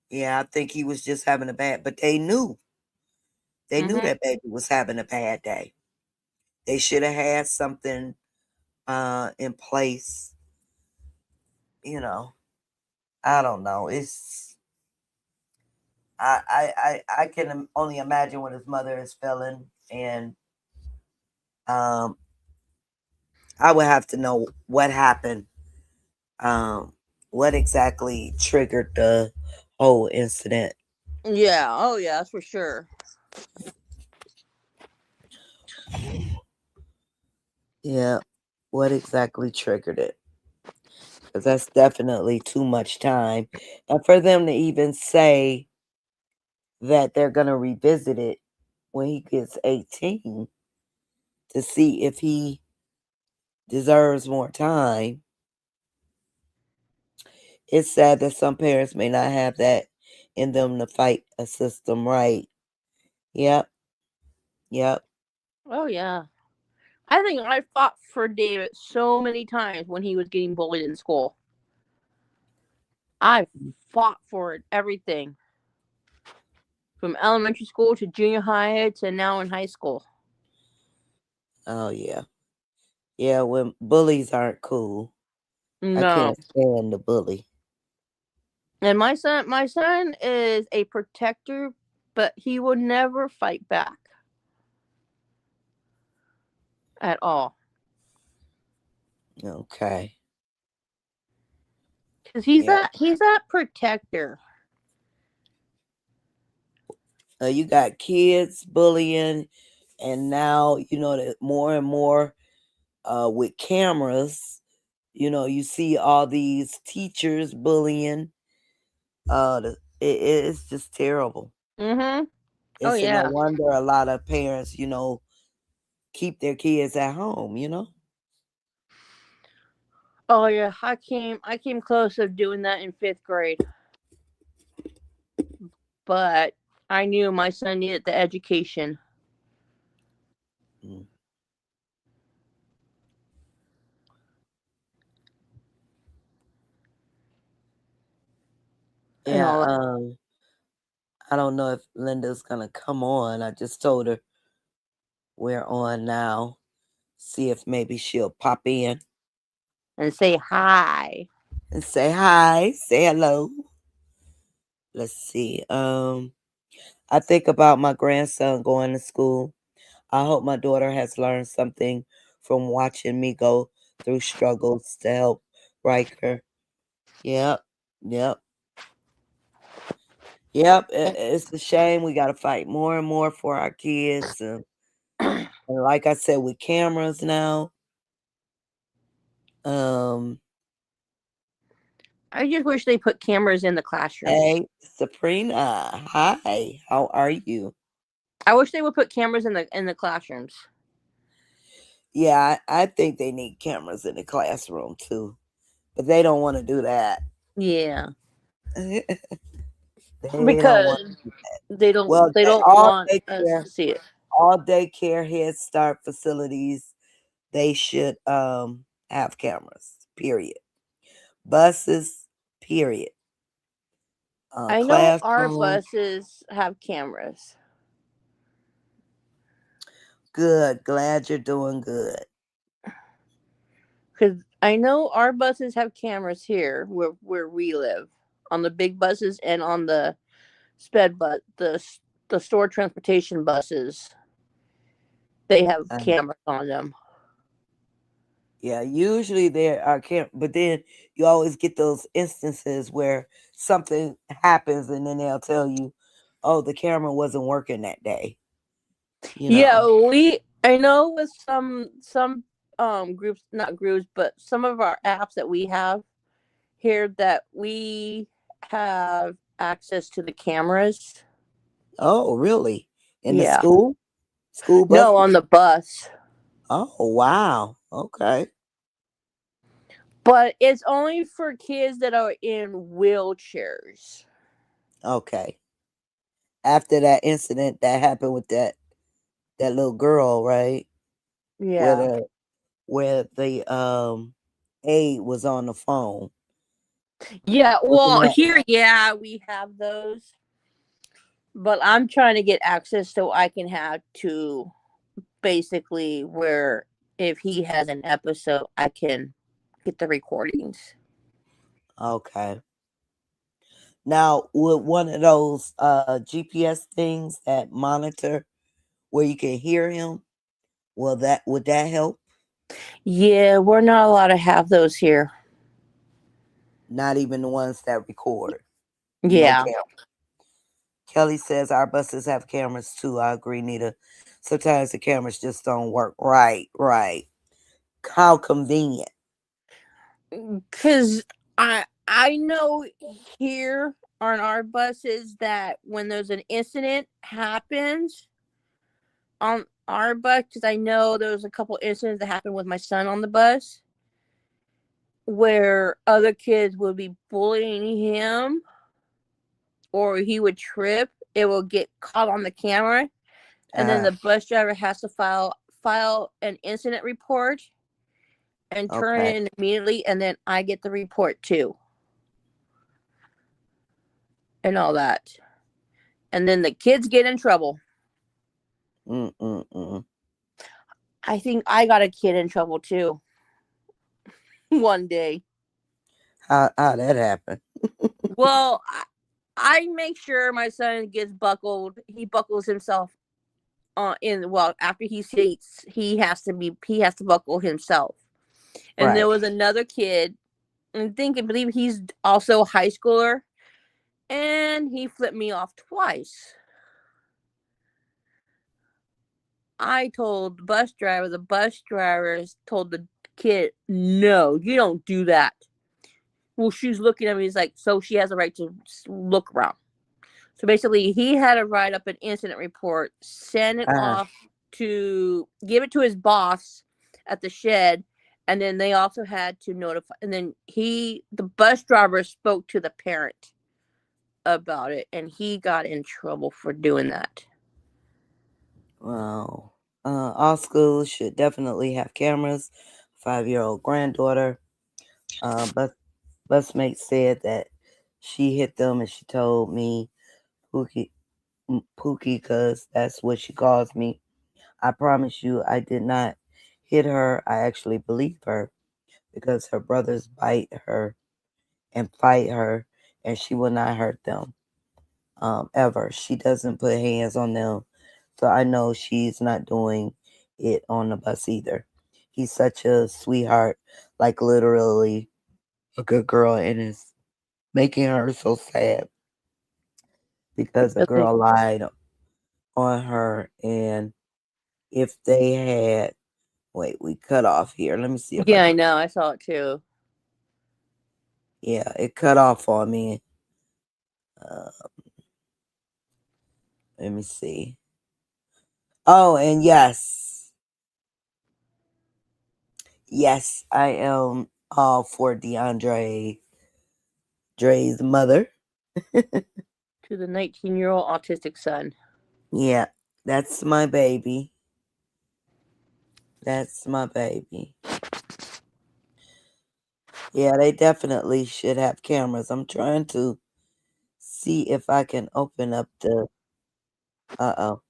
Yeah, I think he was just having but they knew. They knew that baby was having a bad day. They should have had something in place. I don't know. I can only imagine what his mother is feeling, and I would have to know what happened. What exactly triggered the whole incident? Yeah. Oh yeah, that's for sure. Yeah. What exactly triggered it? Because that's definitely too much time. And for them to even say that they're going to revisit it when he gets 18 to see if he deserves more time. It's sad that some parents may not have that in them to fight a system right. Yep. Yep. Oh yeah. I think I fought for David so many times when he was getting bullied in school. I fought for it, everything. From elementary school to junior high to now in high school. Oh, yeah. Yeah, when bullies aren't cool. I No. can't stand the bully. And my son is a protector, but he would never fight back. At all. Okay. Because he's that protector. You got kids bullying, and now that more and more with cameras, you see all these teachers bullying. It's just terrible. Mm-hmm. Oh It's no yeah. wonder a lot of parents, keep their kids at home. Oh yeah. I came close of doing that in 5th grade. But I knew my son needed the education. Mm. And Yeah. all that. I don't know if Linda's gonna come on. I just told her we're on now. See if maybe she'll pop in And say hi. and say hi, say hello. Let's see. I think about my grandson going to school. I hope my daughter has learned something from watching me go through struggles to help Riker. Yep. Yep. Yep. It's a shame we got to fight more and more for our kids. And like I said, with cameras now, I just wish they put cameras in the classrooms. hey, Sabrina, hi. How are you? I wish they would put cameras in the classrooms. Yeah, I think they need cameras in the classroom too, but they don't want to do that. Yeah. They don't want Because to do that. they don't Well, they don't all want us daycare, to see it. all daycare Head Start facilities, they should have cameras. Period. Buses. Period. I know our Classroom. buses have cameras. Good. Glad you're doing good. Because I know our buses have cameras here where we live, on the big buses and on the sped bus, the store transportation buses. They have Uh, cameras on them. yeah, usually there are but then you always get those instances where something happens and then they'll tell you, "Oh, the camera wasn't working that day." You Yeah, know. I know with some groups, not groups, but some of our apps that we have here, that we have access to the cameras. Oh, really? In the Yeah. school No, buses? on the bus. Oh, wow. Okay. But it's only for kids that are in wheelchairs. Okay. After that incident that happened with that little girl, right? Where Yeah. the aide was on the phone. Yeah, Wasn't well, that here, yeah, we have those. But I'm trying to get access so I can have to basically where if he has an episode, I can get the recordings. okay? Now, would one of those GPS things that monitor where you can hear him, would that help? Yeah, we're not allowed to have those here. Not even the ones that record. No Yeah. camera. Kelly says our buses have cameras too. I agree, Nita. Sometimes the cameras just don't work. Right, right. How convenient. Cause I know here on our buses that when there's an incident happens on our bus, because I know there was a couple incidents that happened with my son on the bus where other kids would be bullying him or he would trip, it will get caught on the camera, and then the bus driver has to file an incident report and turn Okay. it in immediately, and then I get the report too, and all that. And then the kids get in trouble. Mm-mm-mm. I think I got a kid in trouble too one day. How that happened? Well, I make sure my son gets buckled. He buckles himself in well after he seats. He has to buckle himself. And there Right. was another kid, and I believe he's also a high schooler, and he flipped me off twice. I told the bus driver told the kid, no, you don't do that. Well, she's looking at me, he's like, so she has a right to look around. So basically, he had to write up an incident report, send it Uh, off to give it to his boss at the shed, and then they also had to notify. And then the bus driver spoke to the parent about it, and he got in trouble for doing that. well, all schools should definitely have cameras. 5-year-old granddaughter, but busmate said that she hit them and she told me Pookie, Pookie, because that's what she calls me. I promise you, I did not hit her. I actually believe her because her brothers bite her and fight her, and she will not hurt them ever. She doesn't put hands on them. So I know she's not doing it on the bus either. He's such a sweetheart, like literally a good girl, and it's making her so sad because a Really? girl lied on her. And if they had, wait, we cut off here. Let me see if I Yeah, I can. know. I saw it too. Yeah, it cut off on me. Uh, let me see. Oh, and yes, I am all for Dre's mother. To the 19-year-old autistic son. Yeah, that's my baby. That's my baby. Yeah, they definitely should have cameras. I'm trying to see if I can open up the. Uh-oh.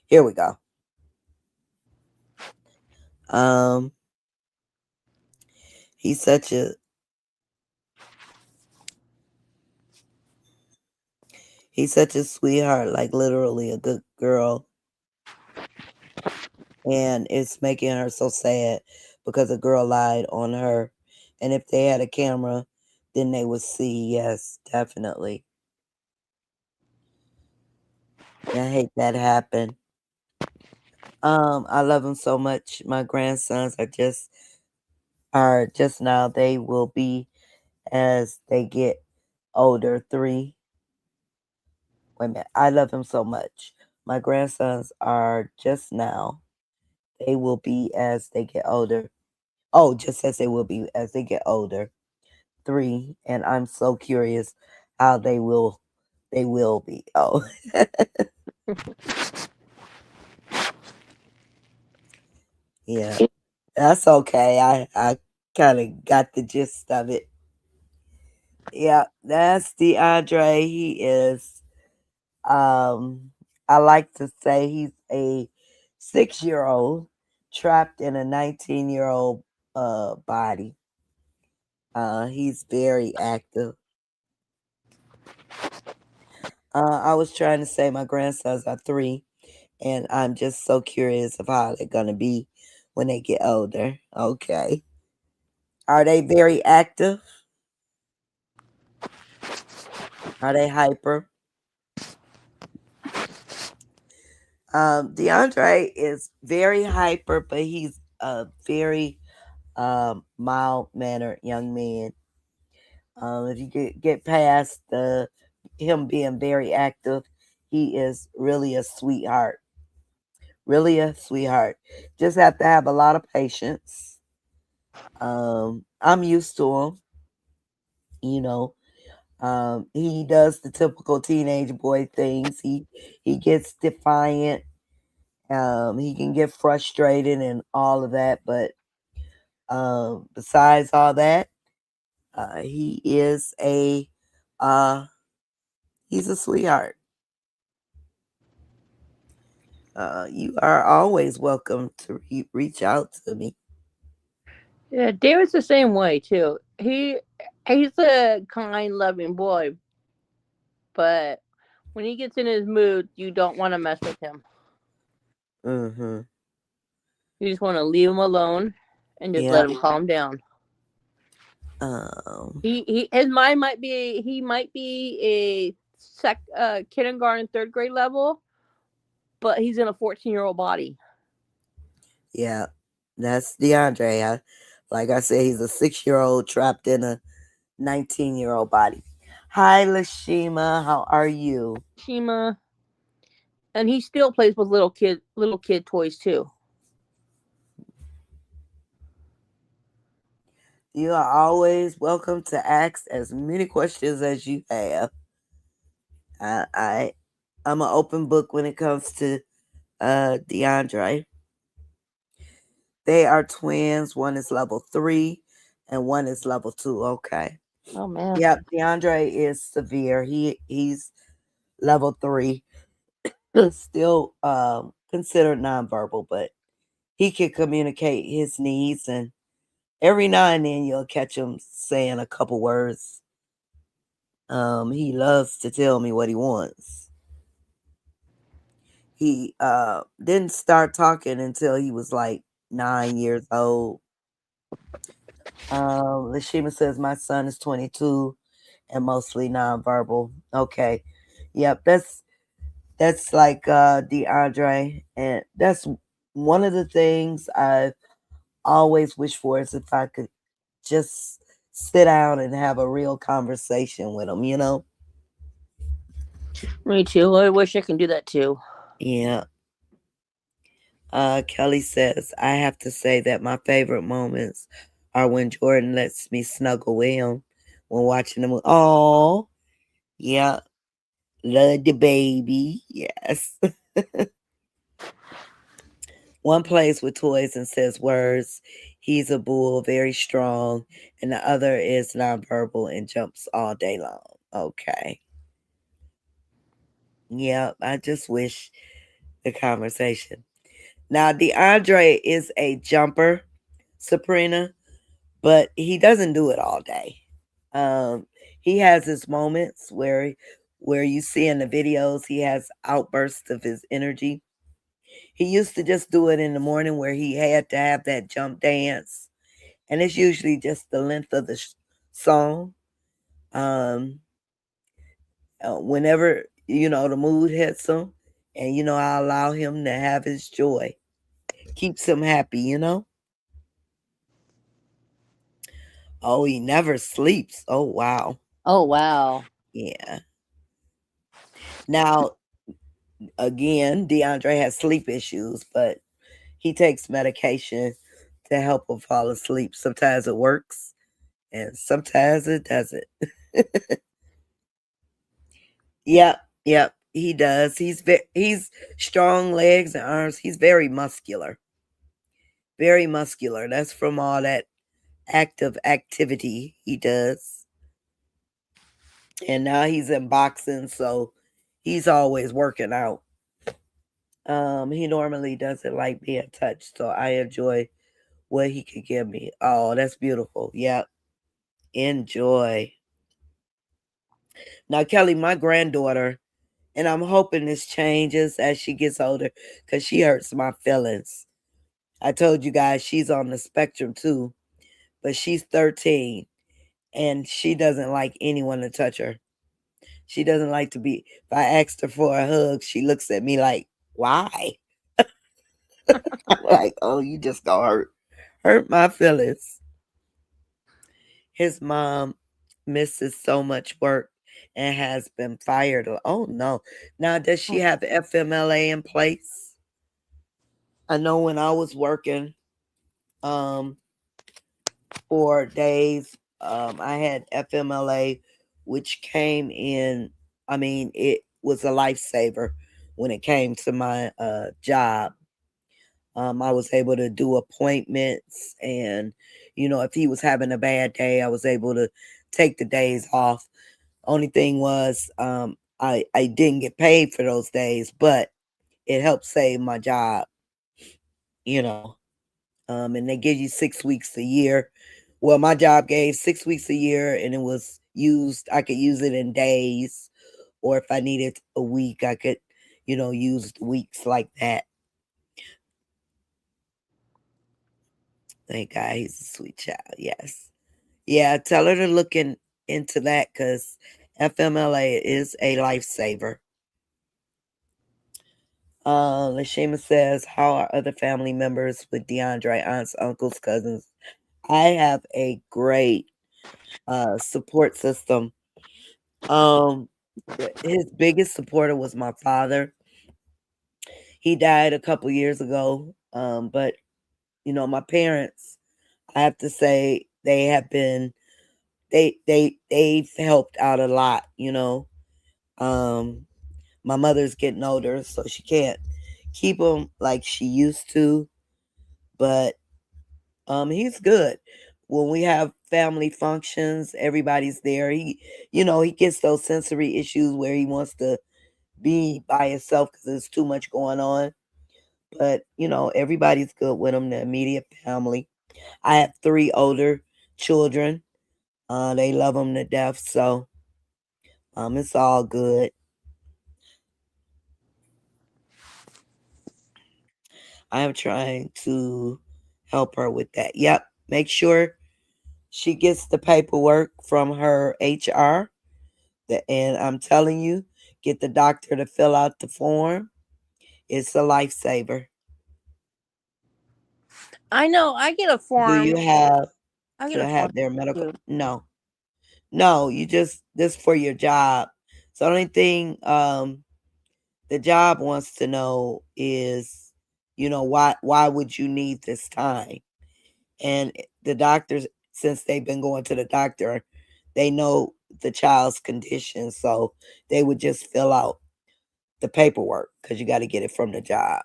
Here we go. Um, He's such a sweetheart, like literally a good girl. And it's making her so sad because a girl lied on her. And if they had a camera, then they would see. Yes, definitely. I hate that happened. I love them so much. My grandsons are just now. They will be as they get older. 3. Wait a minute. I love them so much. My grandsons are just now. They will be as they get older. Oh, just as they will be as they get older. 3, and I'm so curious how they will be. Oh. Yeah. That's okay. I kind of got the gist of it. Yeah, that's DeAndre. He is I like to say he's a 6-year-old trapped in a 19-year-old body. He's very active. I was trying to say my grandsons are 3, and I'm just so curious of how they're gonna be when they get older. Okay. Are they very active? Are they hyper? DeAndre is very hyper, but he's a very mild mannered young man. If you get past him being very active, he is really a sweetheart. Really a sweetheart. Just have to have a lot of patience. I'm used to him. You know, he does the typical teenage boy things. He gets defiant. He can get frustrated and all of that, but besides all that, he is he's a sweetheart. You are always welcome to reach out to me. Yeah, David's the same way too. He's a kind, loving boy, but when he gets in his mood, you don't want to mess with him. Mm-hmm. You just want to leave him alone and just Yeah. let him calm down. Um. His mind might be he might be kindergarten 3rd grade level, but he's in a 14-year-old body. Yeah. That's DeAndre. Like I said, he's a 6-year-old trapped in a 19-year-old body. Hi, Lashima. How are you? Shima, and he still plays with little kid toys too. You are always welcome to ask as many questions as you have. I'm an open book when it comes to DeAndre. They are twins. One is level 3 and one is level 2. Okay. Oh man. Yep, DeAndre is severe. He's level 3. Still considered nonverbal, but he can communicate his needs, and every now and then you'll catch him saying a couple words. He loves to tell me what he wants. He didn't start talking until he was like 9 years old. Lashima says my son is 22 and mostly nonverbal. Okay. Yep, that's like DeAndre, and that's one of the things I've always wished for is if I could just sit down and have a real conversation with him, you know? Me too. I wish I can do that too. Yeah. Kelly says, I have to say that my favorite moments are when Jordan lets me snuggle with him when watching the movie. Oh, yeah. Love the baby. Yes. One plays with toys and says words. He's a bull, very strong. And the other is nonverbal and jumps all day long. Okay. Yeah, I just wish the conversation. Now, DeAndre is a jumper, Sabrina, but he doesn't do it all day. Um, he has his moments where you see in the videos he has outbursts of his energy. He used to just do it in the morning where he had to have that jump dance, and it's usually just the length of the song. Um, Whenever the mood hits him, and I allow him to have his joy, keeps him happy. Oh, he never sleeps. Oh, wow. Oh wow. Yeah. Now, again, DeAndre has sleep issues, but he takes medication to help him fall asleep. Sometimes it works, and sometimes it doesn't. Yep, yep, he does. He's strong legs and arms. He's very muscular. Very muscular. That's from all that active activity he does. And now he's in boxing, so he's always working out. He normally doesn't like being touched, so I enjoy what he could give me. Oh, that's beautiful. Yep. Enjoy. Now, Kelly, my granddaughter, and I'm hoping this changes as she gets older because she hurts my feelings. I told you guys she's on the spectrum too, but she's 13 and she doesn't like anyone to touch her. She doesn't like to be, if I asked her for a hug, she looks at me like, why? I'm like, oh, you just gonna hurt my feelings. His mom misses so much work and has been fired. Oh no. Now does she have FMLA in place? I know when I was working um for days, I had FMLA, which came in, I mean, it was a lifesaver when it came to my job. I was able to do appointments, and if he was having a bad day, I was able to take the days off. Only thing was, I didn't get paid for those days, but it helped save my job, you know. And they give you 6 weeks a year. Well, my job gave 6 weeks a year, and it was used. I could use it in days, or if I needed a week, I could, use weeks like that. Thank God, he's a sweet child. Yes, yeah. Tell her to look into that because FMLA is a lifesaver. Lashima says, how are other family members with DeAndre, aunts, uncles, cousins? I have a great support system. His biggest supporter was my father. He died a couple years ago. But my parents, I have to say, they have been they've helped out a lot. My mother's getting older, so she can't keep him like she used to, but he's good. When we have family functions, everybody's there. He gets those sensory issues where he wants to be by himself because there's too much going on. But everybody's good with him, the immediate family. I have 3 older children. They love him to death, so it's all good. I am trying to help her with that. Yep. Make sure she gets the paperwork from her HR. And I'm telling you, get the doctor to fill out the form. It's a lifesaver. I know. I get a Do form. you have I get to a form have their medical? too. No. No, you just this for your job. So the only thing the job wants to know is, why would you need this time? And the doctors, since they've been going to the doctor, they know the child's condition, so they would just fill out the paperwork because you got to get it from the job.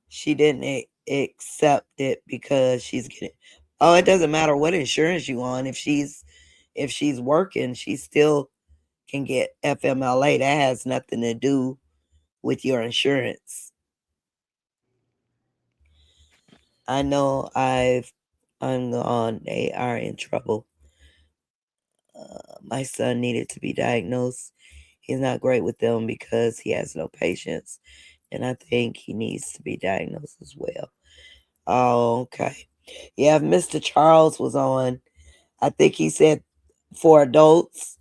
She didn't accept it because she's getting. Oh, it doesn't matter what insurance you on. If she's working, she still can get FMLA. That has nothing to do with your insurance. I know I'm gone. They are in trouble. My son needed to be diagnosed. He's not great with them because he has no patience, and I think he needs to be diagnosed as well. Oh, okay. Yeah, Mr. Charles was on. I think he said for adults,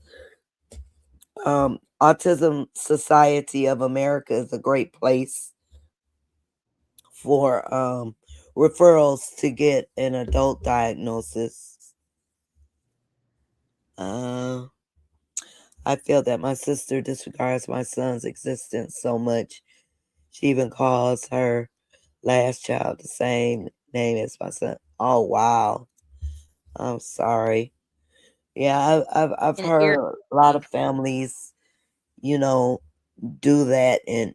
Autism Society of America is a great place for referrals to get an adult diagnosis. I feel that my sister disregards my son's existence so much. She even calls her last child the same name as my son. Oh wow. I'm sorry. Yeah, I've And it irritates heard a lot me. of families, do that, and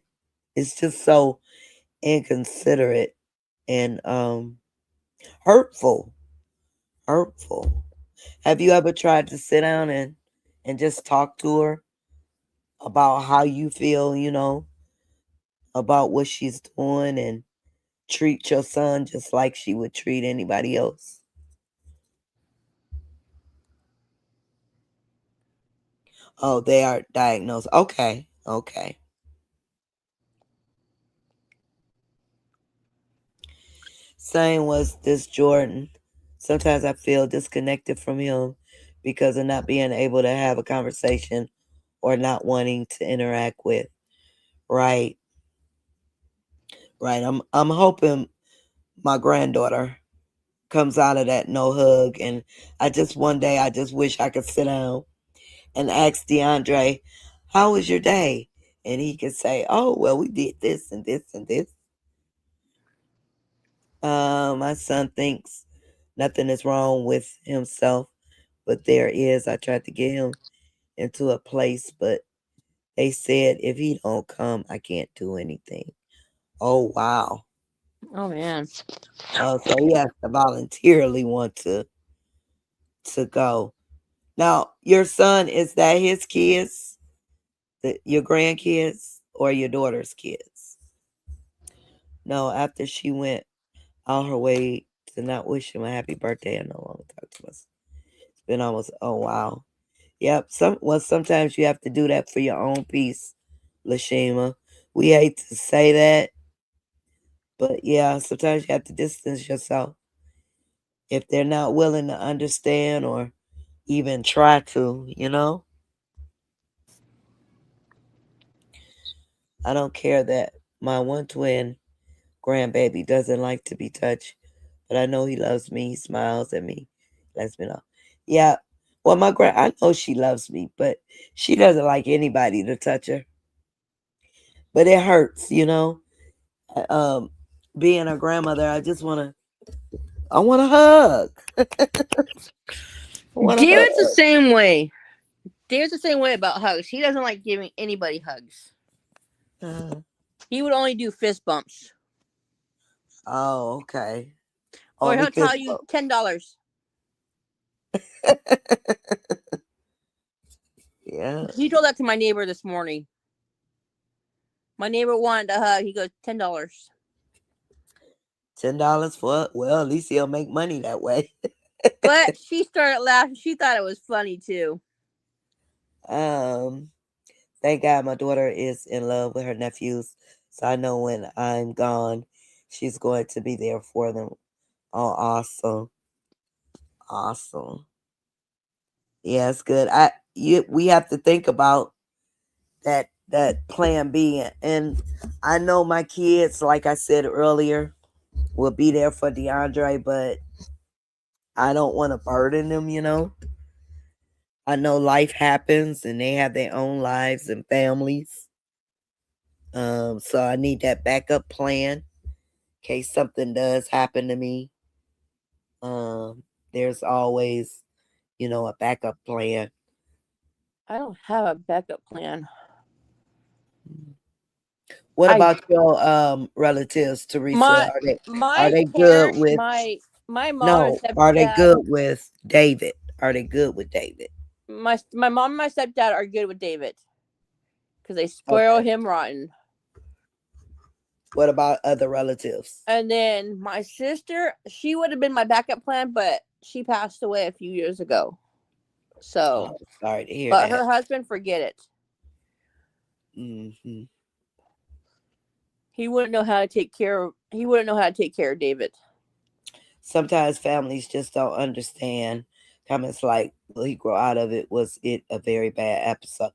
it's just so inconsiderate and hurtful. Hurtful. Have you ever tried to sit down and just talk to her about how you feel, about what she's doing and treat your son just like she would treat anybody else? Oh, they are diagnosed. Okay. Okay. Same was this Jordan. Sometimes I feel disconnected from him because of not being able to have a conversation or not wanting to interact with. Right. Right. I'm hoping my granddaughter comes out of that no hug, and one day I just wish I could sit down and ask DeAndre, how was your day? And he could say, oh, well, we did this and this and this. My son thinks nothing is wrong with himself, but there is. I tried to get him into a place, but they said if he don't come, I can't do anything. Oh wow. Oh man. Oh, so he has to voluntarily want to go. Now, your son, is that his kids, your grandkids, or your daughter's kids? No, after she went out her way to not wish him a happy birthday, I no longer talk to us. It's been almost, oh wow. Yep. Sometimes you have to do that for your own peace, Lashima. We hate to say that, but yeah, sometimes you have to distance yourself. If they're not willing to understand or even try to. I don't care that my one twin grandbaby doesn't like to be touched, but I know he loves me. He smiles at me, lets me know. Yeah. Well, I know she loves me, but she doesn't like anybody to touch her. But it hurts. Um, being a grandmother, I want to hug. I want to David's the hug. same way. David's the same way about hugs. He doesn't like giving anybody hugs. Uh, He would only do fist bumps. oh, okay. Or Only he'll tell fist you bump. $10. Yeah, He told that to my neighbor this morning. My neighbor wanted a hug. He goes, $10. $10 for it. Well, at least he'll make money that way. But she started laughing. She thought it was funny too. um, thank God my daughter is in love with her nephews, so I know when I'm gone, she's going to be there for them. Oh, awesome, awesome. Yeah, it's good. We have to think about that plan B, and I know my kids, like I said earlier, will be there for DeAndre, but I don't want to burden them. I know life happens and they have their own lives and families. So I need that backup plan in case something does happen to me. There's always, a backup plan. I don't have a backup plan. What I about your relatives, Teresa? my Are they good parent with my mom and no, are they stepdad good with David? Are they good with David? my mom and my stepdad are good with David because they spoil Okay. him rotten. What about other relatives? And then my sister, she would have been my backup plan, but she passed away a few years ago. So, Oh, sorry to hear but her that. husband, forget it. Hmm. He wouldn't know how to take care of. He wouldn't know how to take care of David. Sometimes families just don't understand. Comments like, "Will he grow out of it? Was it a very bad episode?"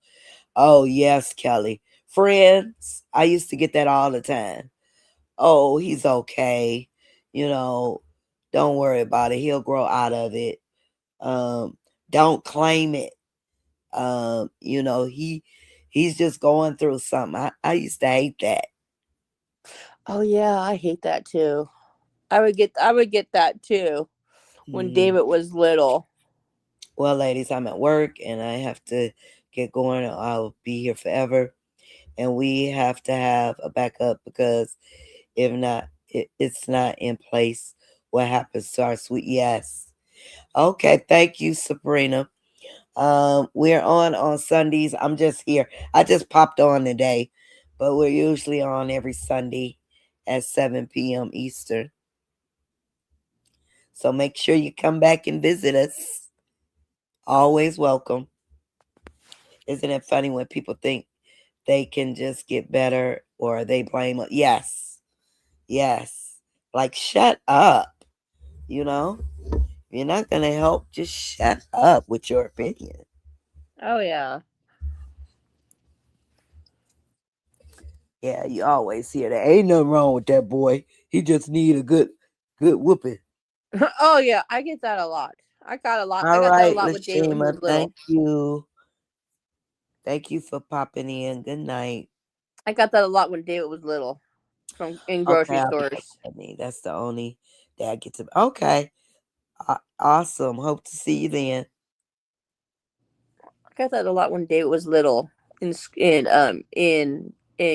Oh yes, Kelly. Friends, I used to get that all the time. Oh, he's okay. You know, don't worry about it. He'll grow out of it. Um, don't claim it. You know, he's just going through something. I used to hate that. Oh yeah, I hate that too. I would get that too when Mm. David was little. Well, ladies, I'm at work and I have to get going. I'll be here forever. And we have to have a backup because if not, it's not in place. What happens to our sweet? Yes. Okay. Thank you, Sabrina. We're on Sundays. I'm just here. I just popped on today, but we're usually on every Sunday at 7 p.m. Eastern. So make sure you come back and visit us. Always welcome. Isn't it funny when people think they can just get better or they blame us? Yes. Yes. Like, shut up. You know, if you're not going to help, just shut up with your opinion. Oh yeah. Yeah, you always hear that. Ain't nothing wrong with that boy. He just need a good whooping. Oh yeah, I get that a lot. I got a lot. I All got that a right, lot with David when he Lashima. was little. Thank you. Thank you for popping in. Good night. I got that a lot when David was little, from in Okay, grocery I'll put stores. that in. That's the only that I get to. Okay, awesome. Hope to see you then. I got that a lot when David was little in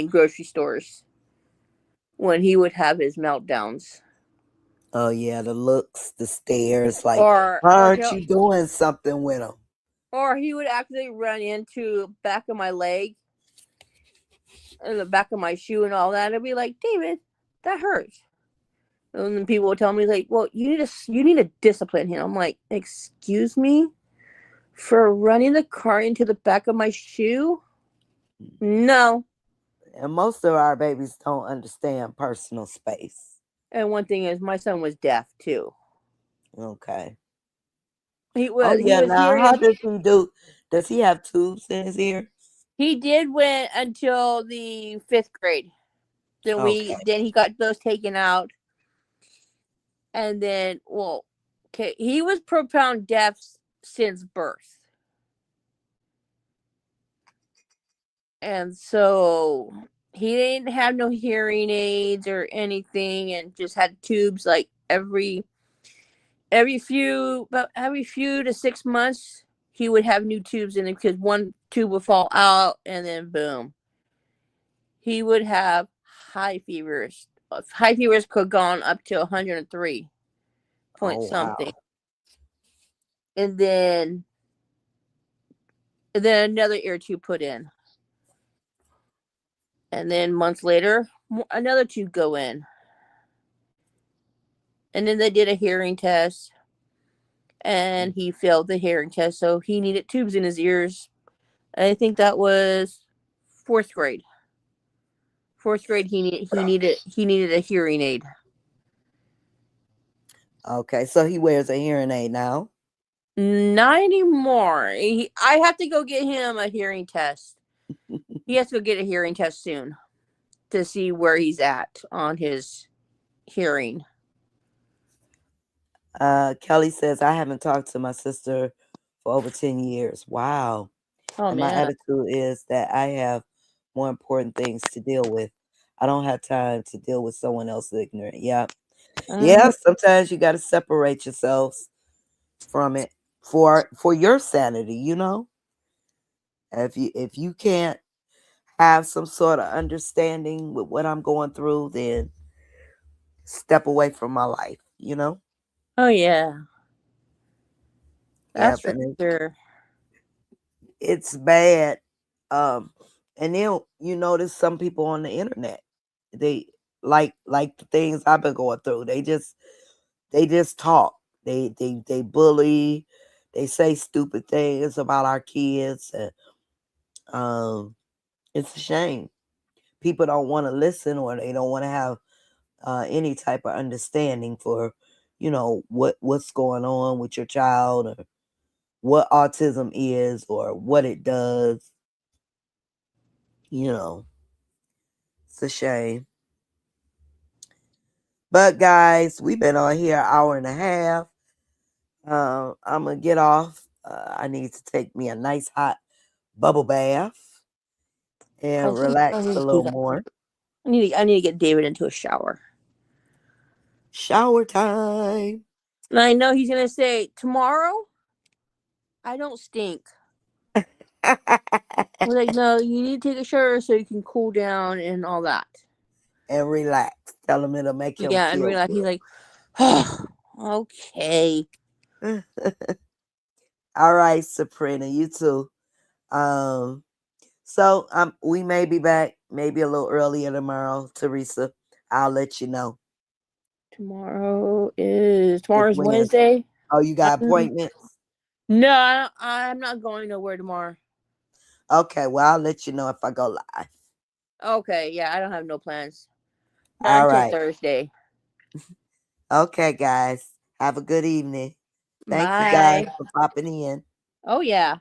grocery stores when he would have his meltdowns. Oh yeah, the looks, the stares. Like, Or why or aren't he'll you doing something with him? or he would actually run into back of my leg and the back of my shoe and all that. I'd be like, David, that hurts. And then people would tell me like, well, you need to discipline him. I'm like, excuse me, for running the car into the back of my shoe? No. And most of our babies don't understand personal space. And one thing is, my son was deaf too. Okay. He Oh was he yeah. was Now, how hearing. does he do? Does he have tubes in his ear? He did win until the 5th grade. Okay. Then he got those taken out, and then okay, he was profound deaf since birth, and so he didn't have no hearing aids or anything, and just had tubes like every few to 6 months. He would have new tubes in him because one tube would fall out, and then boom, he would have high fevers. High fevers could gone up to 103 point Oh something, wow. and then another ear tube put in, and then months later another tube go in, and then they did a hearing test, and he failed the hearing test, so he needed tubes in his ears. I think that was 4th grade. 4th grade, he needed a hearing aid. Okay. So he wears a hearing aid now. Not anymore. I have to go get him a hearing test. He has to go get a hearing test soon to see where he's at on his hearing. Kelly says I haven't talked to my sister for over 10 years. Wow. Oh And my man. attitude is that I have more important things to deal with. I don't have time to deal with someone else ignorant. Yeah. Yeah, sometimes you got to separate yourselves from it for your sanity, you know? If you can't have some sort of understanding with what I'm going through, then step away from my life, you know? Oh yeah. That's Yep, for and sure. it's bad. And then you notice some people on the internet, they like the things I've been going through. They just talk. They bully. They say stupid things about our kids, and it's a shame. People don't want to listen, or they don't want to have any type of understanding for, what's going on with your child, or what autism is, or what it does. It's a shame. But guys, we've been on here an hour and a half. I'm gonna get off. I need to take me a nice hot bubble bath and relax a little more. I need to get David into a shower. Shower time. And I know he's gonna say tomorrow. I don't stink. I was like, no, you need to take a shower so you can cool down and all that. And relax. Tell him it'll make him Yeah, feel and relax. good. He's like, oh, okay. All right, Sabrina, you too. So we may be back maybe a little earlier tomorrow, Teresa. I'll let you know. Tomorrow's Wednesday. Oh, you got appointments? No, I'm not going nowhere tomorrow. Okay, well, I'll let you know if I go live. Okay, yeah, I don't have no plans. All Not right. until Thursday. Okay, guys. Have a good evening. Thank you Bye. guys for popping in. Oh, yeah.